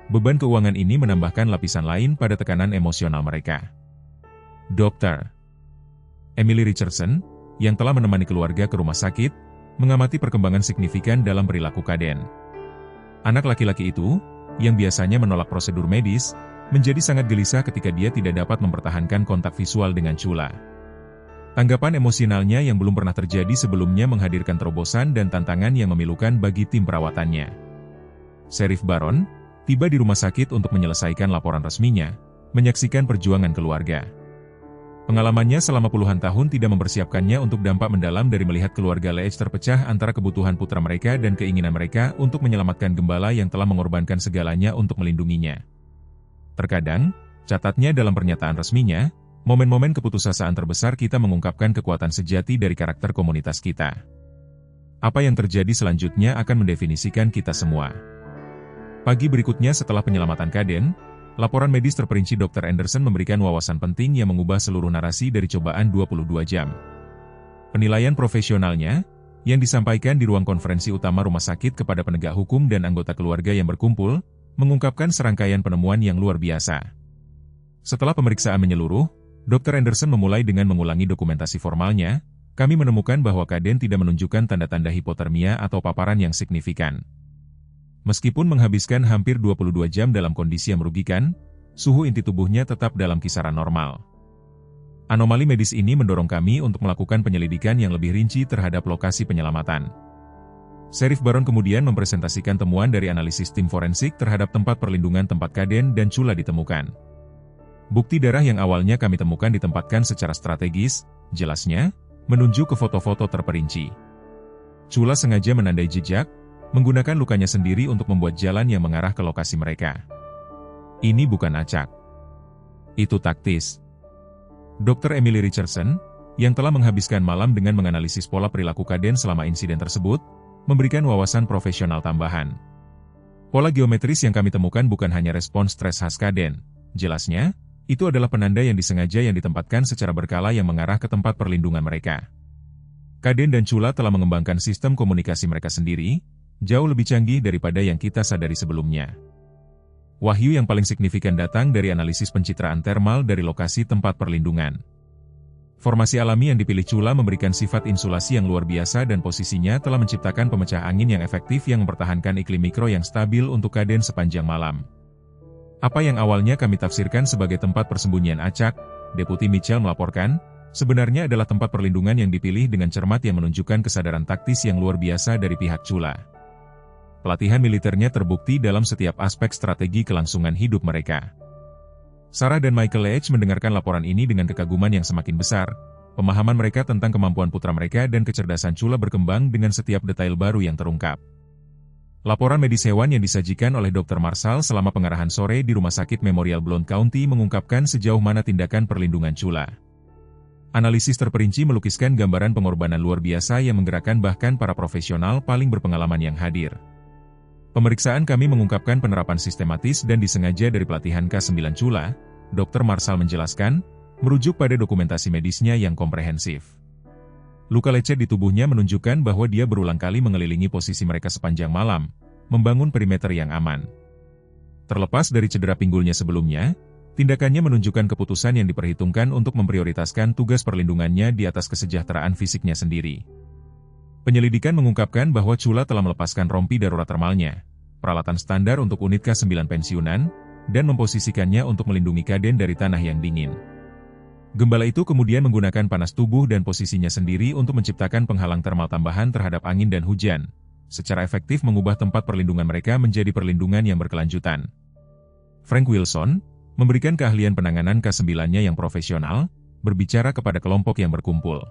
S1: Beban keuangan ini menambahkan lapisan lain pada tekanan emosional mereka. Dr. Emily Richardson, yang telah menemani keluarga ke rumah sakit, mengamati perkembangan signifikan dalam perilaku Kaden. Anak laki-laki itu, yang biasanya menolak prosedur medis, menjadi sangat gelisah ketika dia tidak dapat mempertahankan kontak visual dengan Chula. Tanggapan emosionalnya yang belum pernah terjadi sebelumnya menghadirkan terobosan dan tantangan yang memilukan bagi tim perawatannya. Sheriff Baron, tiba di rumah sakit untuk menyelesaikan laporan resminya, menyaksikan perjuangan keluarga. Pengalamannya selama puluhan tahun tidak mempersiapkannya untuk dampak mendalam dari melihat keluarga Leach terpecah antara kebutuhan putra mereka dan keinginan mereka untuk menyelamatkan gembala yang telah mengorbankan segalanya untuk melindunginya. Terkadang, catatnya dalam pernyataan resminya, momen-momen keputusasaan terbesar kita mengungkapkan kekuatan sejati dari karakter komunitas kita. Apa yang terjadi selanjutnya akan mendefinisikan kita semua. Pagi berikutnya setelah penyelamatan Kaden, laporan medis terperinci Dr. Anderson memberikan wawasan penting yang mengubah seluruh narasi dari cobaan 22 jam. Penilaian profesionalnya, yang disampaikan di ruang konferensi utama rumah sakit kepada penegak hukum dan anggota keluarga yang berkumpul, mengungkapkan serangkaian penemuan yang luar biasa. Setelah pemeriksaan menyeluruh, Dr. Anderson memulai dengan mengulangi dokumentasi formalnya. Kami menemukan bahwa Kaden tidak menunjukkan tanda-tanda hipotermia atau paparan yang signifikan. Meskipun menghabiskan hampir 22 jam dalam kondisi yang merugikan, suhu inti tubuhnya tetap dalam kisaran normal. Anomali medis ini mendorong kami untuk melakukan penyelidikan yang lebih rinci terhadap lokasi penyelamatan. Sheriff Baron kemudian mempresentasikan temuan dari analisis tim forensik terhadap tempat perlindungan tempat Kaden dan Chula ditemukan. Bukti darah yang awalnya kami temukan ditempatkan secara strategis, jelasnya, menunjuk ke foto-foto terperinci. Chula sengaja menandai jejak, menggunakan lukanya sendiri untuk membuat jalan yang mengarah ke lokasi mereka. Ini bukan acak. Itu taktis. Dr. Emily Richardson, yang telah menghabiskan malam dengan menganalisis pola perilaku Kaden selama insiden tersebut, memberikan wawasan profesional tambahan. Pola geometris yang kami temukan bukan hanya respons stres khas Kaden. Jelasnya, itu adalah penanda yang disengaja yang ditempatkan secara berkala yang mengarah ke tempat perlindungan mereka. Kaden dan Chula telah mengembangkan sistem komunikasi mereka sendiri, jauh lebih canggih daripada yang kita sadari sebelumnya. Wahyu yang paling signifikan datang dari analisis pencitraan termal dari lokasi tempat perlindungan. Formasi alami yang dipilih Chula memberikan sifat insulasi yang luar biasa dan posisinya telah menciptakan pemecah angin yang efektif yang mempertahankan iklim mikro yang stabil untuk Kaden sepanjang malam. Apa yang awalnya kami tafsirkan sebagai tempat persembunyian acak, Deputi Mitchell melaporkan, sebenarnya adalah tempat perlindungan yang dipilih dengan cermat yang menunjukkan kesadaran taktis yang luar biasa dari pihak Chula. Pelatihan militernya terbukti dalam setiap aspek strategi kelangsungan hidup mereka. Sarah dan Michael H. mendengarkan laporan ini dengan kekaguman yang semakin besar. Pemahaman mereka tentang kemampuan putra mereka dan kecerdasan Chula berkembang dengan setiap detail baru yang terungkap. Laporan medis hewan yang disajikan oleh Dr. Marshall selama pengarahan sore di Rumah Sakit Memorial Blount County mengungkapkan sejauh mana tindakan perlindungan Chula. Analisis terperinci melukiskan gambaran pengorbanan luar biasa yang menggerakkan bahkan para profesional paling berpengalaman yang hadir. Pemeriksaan kami mengungkapkan penerapan sistematis dan disengaja dari pelatihan K9 Chula, Dr. Marshall menjelaskan, merujuk pada dokumentasi medisnya yang komprehensif. Luka lecet di tubuhnya menunjukkan bahwa dia berulang kali mengelilingi posisi mereka sepanjang malam, membangun perimeter yang aman. Terlepas dari cedera pinggulnya sebelumnya, tindakannya menunjukkan keputusan yang diperhitungkan untuk memprioritaskan tugas perlindungannya di atas kesejahteraan fisiknya sendiri. Penyelidikan mengungkapkan bahwa Chula telah melepaskan rompi darurat termalnya, peralatan standar untuk unit K9 pensiunan, dan memposisikannya untuk melindungi Kaden dari tanah yang dingin. Gembala itu kemudian menggunakan panas tubuh dan posisinya sendiri untuk menciptakan penghalang termal tambahan terhadap angin dan hujan, secara efektif mengubah tempat perlindungan mereka menjadi perlindungan yang berkelanjutan. Frank Wilson, memberikan keahlian penanganan K9-nya yang profesional, berbicara kepada kelompok yang berkumpul.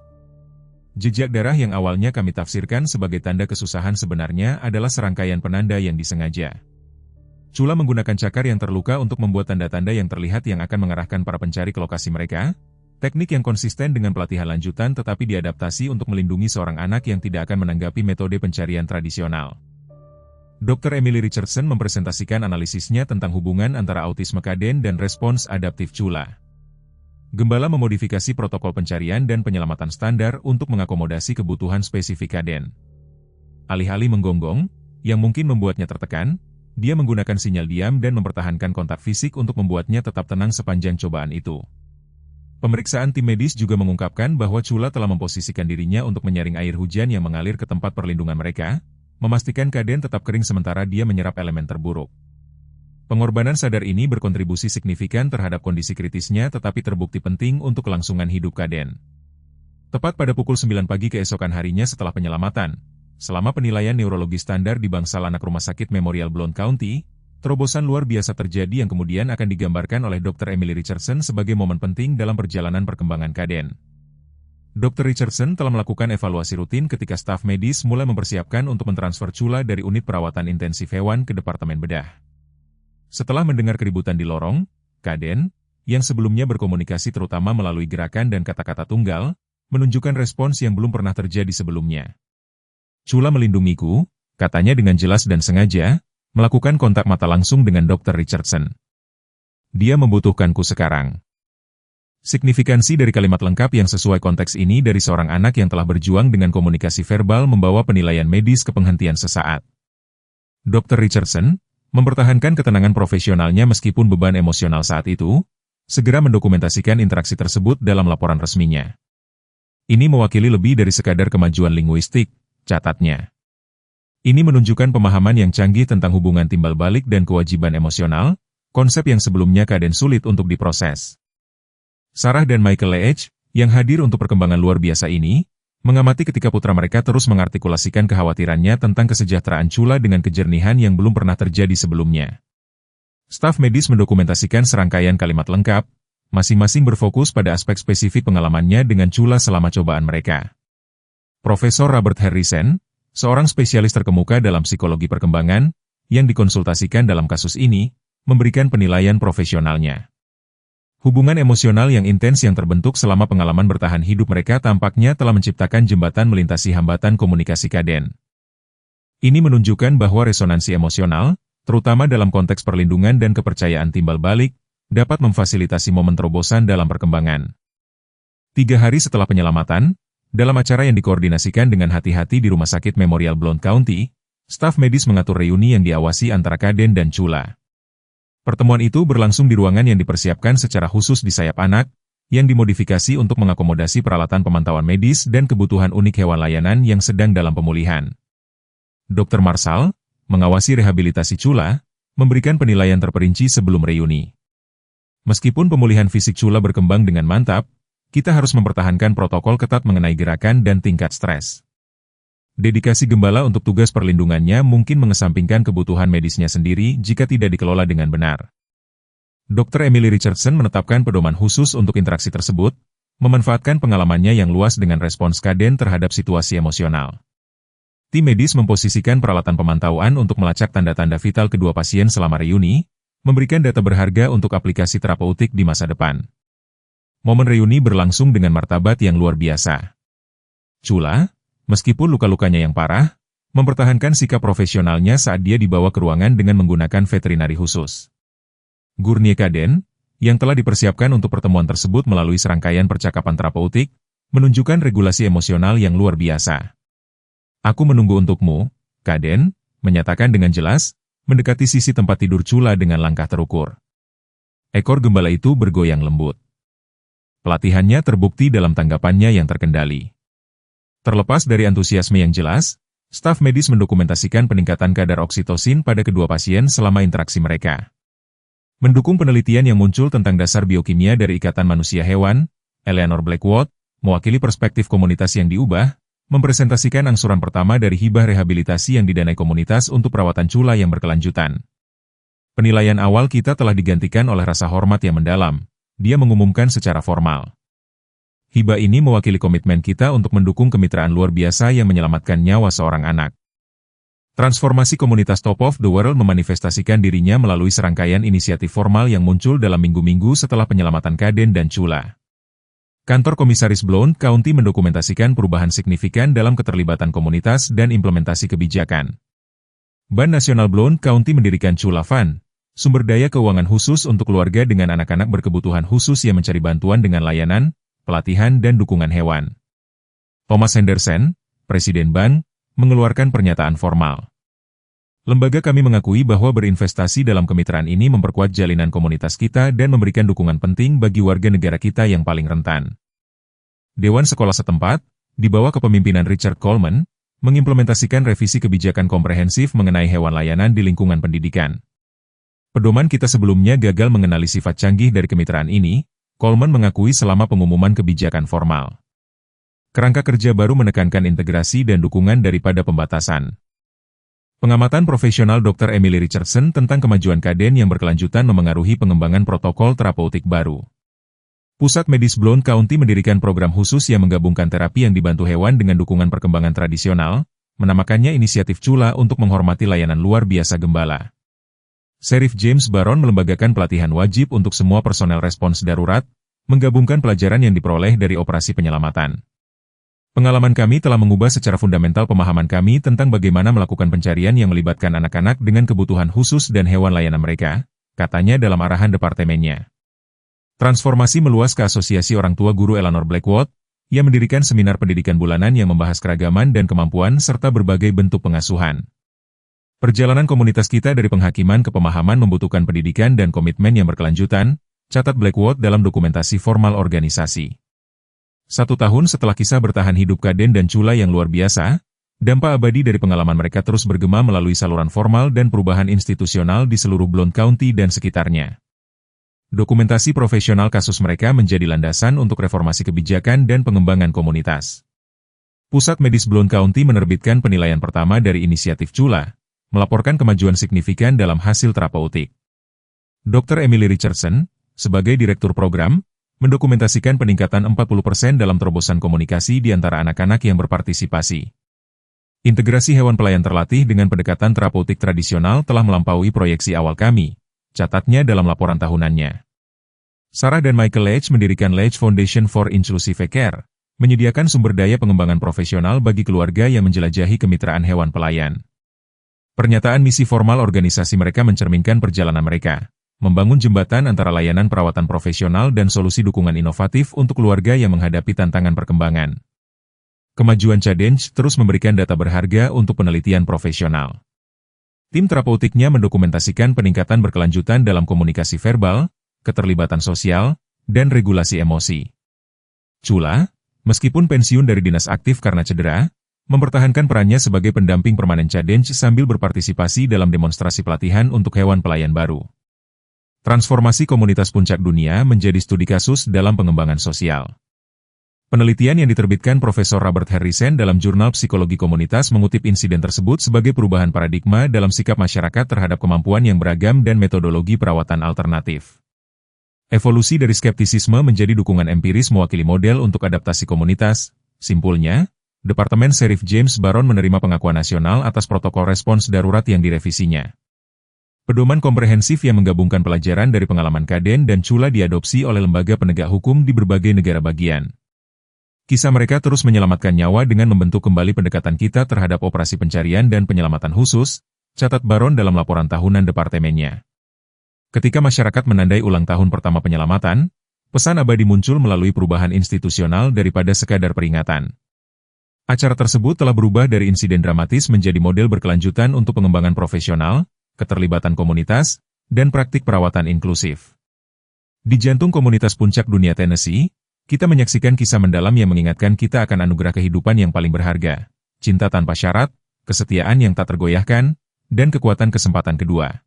S1: Jejak darah yang awalnya kami tafsirkan sebagai tanda kesusahan sebenarnya adalah serangkaian penanda yang disengaja. Chula menggunakan cakar yang terluka untuk membuat tanda-tanda yang terlihat yang akan mengarahkan para pencari ke lokasi mereka, teknik yang konsisten dengan pelatihan lanjutan tetapi diadaptasi untuk melindungi seorang anak yang tidak akan menanggapi metode pencarian tradisional. Dr. Emily Richardson mempresentasikan analisisnya tentang hubungan antara autisme Kaden dan respons adaptif Chula. Gembala memodifikasi protokol pencarian dan penyelamatan standar untuk mengakomodasi kebutuhan spesifik Kaden. Alih-alih menggonggong, yang mungkin membuatnya tertekan, dia menggunakan sinyal diam dan mempertahankan kontak fisik untuk membuatnya tetap tenang sepanjang cobaan itu. Pemeriksaan tim medis juga mengungkapkan bahwa Chula telah memposisikan dirinya untuk menyaring air hujan yang mengalir ke tempat perlindungan mereka, memastikan Kaden tetap kering sementara dia menyerap elemen terburuk. Pengorbanan sadar ini berkontribusi signifikan terhadap kondisi kritisnya tetapi terbukti penting untuk kelangsungan hidup Kaden. Tepat pada pukul 9 pagi keesokan harinya setelah penyelamatan, selama penilaian neurologi standar di bangsal anak Rumah Sakit Memorial Blount County, terobosan luar biasa terjadi yang kemudian akan digambarkan oleh Dr. Emily Richardson sebagai momen penting dalam perjalanan perkembangan Kaden. Dr. Richardson telah melakukan evaluasi rutin ketika staf medis mulai mempersiapkan untuk mentransfer Chula dari unit perawatan intensif hewan ke Departemen Bedah. Setelah mendengar keributan di lorong, Kaden, yang sebelumnya berkomunikasi terutama melalui gerakan dan kata-kata tunggal, menunjukkan respons yang belum pernah terjadi sebelumnya. Chula melindungiku, katanya dengan jelas dan sengaja, melakukan kontak mata langsung dengan Dr. Richardson. Dia membutuhkanku sekarang. Signifikansi dari kalimat lengkap yang sesuai konteks ini dari seorang anak yang telah berjuang dengan komunikasi verbal membawa penilaian medis ke penghentian sesaat. Dr. Richardson, mempertahankan ketenangan profesionalnya meskipun beban emosional saat itu, segera mendokumentasikan interaksi tersebut dalam laporan resminya. Ini mewakili lebih dari sekadar kemajuan linguistik, catatnya. Ini menunjukkan pemahaman yang canggih tentang hubungan timbal balik dan kewajiban emosional, konsep yang sebelumnya Kaden sulit untuk diproses. Sarah dan Michael Leach, yang hadir untuk perkembangan luar biasa ini, mengamati ketika putra mereka terus mengartikulasikan kekhawatirannya tentang kesejahteraan Chula dengan kejernihan yang belum pernah terjadi sebelumnya. Staf medis mendokumentasikan serangkaian kalimat lengkap, masing-masing berfokus pada aspek spesifik pengalamannya dengan Chula selama cobaan mereka. Profesor Robert Harrison, seorang spesialis terkemuka dalam psikologi perkembangan, yang dikonsultasikan dalam kasus ini, memberikan penilaian profesionalnya. Hubungan emosional yang intens yang terbentuk selama pengalaman bertahan hidup mereka tampaknya telah menciptakan jembatan melintasi hambatan komunikasi Kaden. Ini menunjukkan bahwa resonansi emosional, terutama dalam konteks perlindungan dan kepercayaan timbal balik, dapat memfasilitasi momen terobosan dalam perkembangan. 3 hari setelah penyelamatan, dalam acara yang dikoordinasikan dengan hati-hati di Rumah Sakit Memorial Blount County, staf medis mengatur reuni yang diawasi antara Kaden dan Chula. Pertemuan itu berlangsung di ruangan yang dipersiapkan secara khusus di sayap anak, yang dimodifikasi untuk mengakomodasi peralatan pemantauan medis dan kebutuhan unik hewan layanan yang sedang dalam pemulihan. Dr. Marshall, mengawasi rehabilitasi Chula, memberikan penilaian terperinci sebelum reuni. Meskipun pemulihan fisik Chula berkembang dengan mantap, kita harus mempertahankan protokol ketat mengenai gerakan dan tingkat stres. Dedikasi gembala untuk tugas perlindungannya mungkin mengesampingkan kebutuhan medisnya sendiri jika tidak dikelola dengan benar. Dr. Emily Richardson menetapkan pedoman khusus untuk interaksi tersebut, memanfaatkan pengalamannya yang luas dengan respons Kaden terhadap situasi emosional. Tim medis memposisikan peralatan pemantauan untuk melacak tanda-tanda vital kedua pasien selama reuni, memberikan data berharga untuk aplikasi terapeutik di masa depan. Momen reuni berlangsung dengan martabat yang luar biasa. Chula, meskipun luka-lukanya yang parah, mempertahankan sikap profesionalnya saat dia dibawa ke ruangan dengan menggunakan veterinari khusus. Gurney Kaden, yang telah dipersiapkan untuk pertemuan tersebut melalui serangkaian percakapan terapeutik, menunjukkan regulasi emosional yang luar biasa. Aku menunggu untukmu, Kaden, menyatakan dengan jelas, mendekati sisi tempat tidur Chula dengan langkah terukur. Ekor gembala itu bergoyang lembut. Pelatihannya terbukti dalam tanggapannya yang terkendali. Terlepas dari antusiasme yang jelas, staf medis mendokumentasikan peningkatan kadar oksitosin pada kedua pasien selama interaksi mereka. Mendukung penelitian yang muncul tentang dasar biokimia dari Ikatan Manusia Hewan, Eleanor Blackwood, mewakili perspektif komunitas yang diubah, mempresentasikan angsuran pertama dari hibah rehabilitasi yang didanai komunitas untuk perawatan Chula yang berkelanjutan. Penilaian awal kita telah digantikan oleh rasa hormat yang mendalam, dia mengumumkan secara formal. Hibah ini mewakili komitmen kita untuk mendukung kemitraan luar biasa yang menyelamatkan nyawa seorang anak. Transformasi komunitas Top of the World memanifestasikan dirinya melalui serangkaian inisiatif formal yang muncul dalam minggu-minggu setelah penyelamatan Kaden dan Chula. Kantor Komisaris Blount County mendokumentasikan perubahan signifikan dalam keterlibatan komunitas dan implementasi kebijakan. Bank Nasional Blount County mendirikan Chula Fund, sumber daya keuangan khusus untuk keluarga dengan anak-anak berkebutuhan khusus yang mencari bantuan dengan layanan, pelatihan dan dukungan hewan. Thomas Henderson, Presiden Bank, mengeluarkan pernyataan formal. Lembaga kami mengakui bahwa berinvestasi dalam kemitraan ini memperkuat jalinan komunitas kita dan memberikan dukungan penting bagi warga negara kita yang paling rentan. Dewan Sekolah setempat, di bawah kepemimpinan Richard Coleman, mengimplementasikan revisi kebijakan komprehensif mengenai hewan layanan di lingkungan pendidikan. Pedoman kita sebelumnya gagal mengenali sifat canggih dari kemitraan ini, Coleman mengakui selama pengumuman kebijakan formal. Kerangka kerja baru menekankan integrasi dan dukungan daripada pembatasan. Pengamatan profesional Dr. Emily Richardson tentang kemajuan Kaden yang berkelanjutan memengaruhi pengembangan protokol terapeutik baru. Pusat Medis Blount County mendirikan program khusus yang menggabungkan terapi yang dibantu hewan dengan dukungan perkembangan tradisional, menamakannya Inisiatif Chula untuk menghormati layanan luar biasa gembala. Sheriff James Baron melembagakan pelatihan wajib untuk semua personel respons darurat, menggabungkan pelajaran yang diperoleh dari operasi penyelamatan. Pengalaman kami telah mengubah secara fundamental pemahaman kami tentang bagaimana melakukan pencarian yang melibatkan anak-anak dengan kebutuhan khusus dan hewan layanan mereka, katanya dalam arahan departemennya. Transformasi meluas ke Asosiasi Orang Tua Guru Eleanor Blackwood, yang mendirikan seminar pendidikan bulanan yang membahas keragaman dan kemampuan serta berbagai bentuk pengasuhan. Perjalanan komunitas kita dari penghakiman ke pemahaman membutuhkan pendidikan dan komitmen yang berkelanjutan, catat Blackwood dalam dokumentasi formal organisasi. 1 tahun setelah kisah bertahan hidup Kaden dan Chula yang luar biasa, dampak abadi dari pengalaman mereka terus bergema melalui saluran formal dan perubahan institusional di seluruh Blount County dan sekitarnya. Dokumentasi profesional kasus mereka menjadi landasan untuk reformasi kebijakan dan pengembangan komunitas. Pusat Medis Blount County menerbitkan penilaian pertama dari inisiatif Chula, melaporkan kemajuan signifikan dalam hasil terapeutik. Dr. Emily Richardson, sebagai Direktur Program, mendokumentasikan peningkatan 40% dalam terobosan komunikasi di antara anak-anak yang berpartisipasi. Integrasi hewan pelayan terlatih dengan pendekatan terapeutik tradisional telah melampaui proyeksi awal kami, catatnya dalam laporan tahunannya. Sarah dan Michael Leach mendirikan Leach Foundation for Inclusive Care, menyediakan sumber daya pengembangan profesional bagi keluarga yang menjelajahi kemitraan hewan pelayan. Pernyataan misi formal organisasi mereka mencerminkan perjalanan mereka, membangun jembatan antara layanan perawatan profesional dan solusi dukungan inovatif untuk keluarga yang menghadapi tantangan perkembangan. Kemajuan Challenge terus memberikan data berharga untuk penelitian profesional. Tim terapeutiknya mendokumentasikan peningkatan berkelanjutan dalam komunikasi verbal, keterlibatan sosial, dan regulasi emosi. Chula, meskipun pensiun dari dinas aktif karena cedera, mempertahankan perannya sebagai pendamping permanen Challenge sambil berpartisipasi dalam demonstrasi pelatihan untuk hewan pelayan baru. Transformasi komunitas puncak dunia menjadi studi kasus dalam pengembangan sosial. Penelitian yang diterbitkan Profesor Robert Harrison dalam Jurnal Psikologi Komunitas mengutip insiden tersebut sebagai perubahan paradigma dalam sikap masyarakat terhadap kemampuan yang beragam dan metodologi perawatan alternatif. Evolusi dari skeptisisme menjadi dukungan empiris mewakili model untuk adaptasi komunitas. Simpulnya, Departemen Sheriff James Baron menerima pengakuan nasional atas protokol respons darurat yang direvisinya. Pedoman komprehensif yang menggabungkan pelajaran dari pengalaman Kaden dan Chula diadopsi oleh lembaga penegak hukum di berbagai negara bagian. Kisah mereka terus menyelamatkan nyawa dengan membentuk kembali pendekatan kita terhadap operasi pencarian dan penyelamatan khusus, catat Baron dalam laporan tahunan departemennya. Ketika masyarakat menandai ulang tahun pertama penyelamatan, pesan abadi muncul melalui perubahan institusional daripada sekadar peringatan. Acara tersebut telah berubah dari insiden dramatis menjadi model berkelanjutan untuk pengembangan profesional, keterlibatan komunitas, dan praktik perawatan inklusif. Di jantung komunitas puncak dunia Tennessee, kita menyaksikan kisah mendalam yang mengingatkan kita akan anugerah kehidupan yang paling berharga, cinta tanpa syarat, kesetiaan yang tak tergoyahkan, dan kekuatan kesempatan kedua.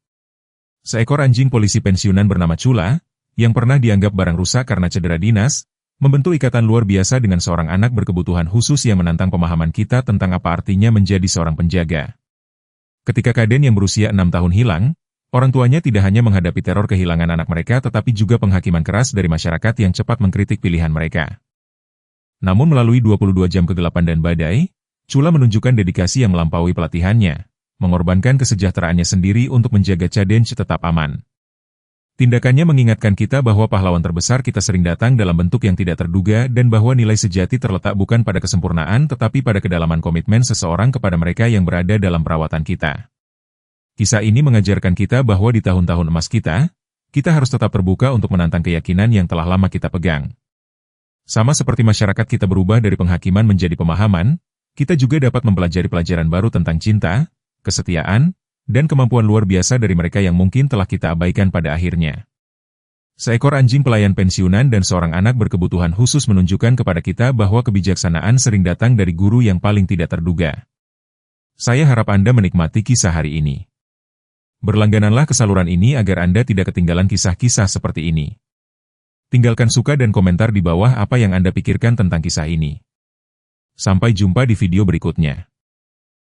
S1: Seekor anjing polisi pensiunan bernama Chula, yang pernah dianggap barang rusak karena cedera dinas, membentuk ikatan luar biasa dengan seorang anak berkebutuhan khusus yang menantang pemahaman kita tentang apa artinya menjadi seorang penjaga. Ketika Kaden yang berusia 6 tahun hilang, orang tuanya tidak hanya menghadapi teror kehilangan anak mereka tetapi juga penghakiman keras dari masyarakat yang cepat mengkritik pilihan mereka. Namun melalui 22 jam kegelapan dan badai, Chula menunjukkan dedikasi yang melampaui pelatihannya, mengorbankan kesejahteraannya sendiri untuk menjaga Challenge tetap aman. Tindakannya mengingatkan kita bahwa pahlawan terbesar kita sering datang dalam bentuk yang tidak terduga dan bahwa nilai sejati terletak bukan pada kesempurnaan tetapi pada kedalaman komitmen seseorang kepada mereka yang berada dalam perawatan kita. Kisah ini mengajarkan kita bahwa di tahun-tahun emas kita harus tetap terbuka untuk menantang keyakinan yang telah lama kita pegang. Sama seperti masyarakat kita berubah dari penghakiman menjadi pemahaman, kita juga dapat mempelajari pelajaran baru tentang cinta, kesetiaan, dan kemampuan luar biasa dari mereka yang mungkin telah kita abaikan pada akhirnya. Seekor anjing pelayan pensiunan dan seorang anak berkebutuhan khusus menunjukkan kepada kita bahwa kebijaksanaan sering datang dari guru yang paling tidak terduga. Saya harap Anda menikmati kisah hari ini. Berlanggananlah ke saluran ini agar Anda tidak ketinggalan kisah-kisah seperti ini. Tinggalkan suka dan komentar di bawah apa yang Anda pikirkan tentang kisah ini. Sampai jumpa di video berikutnya.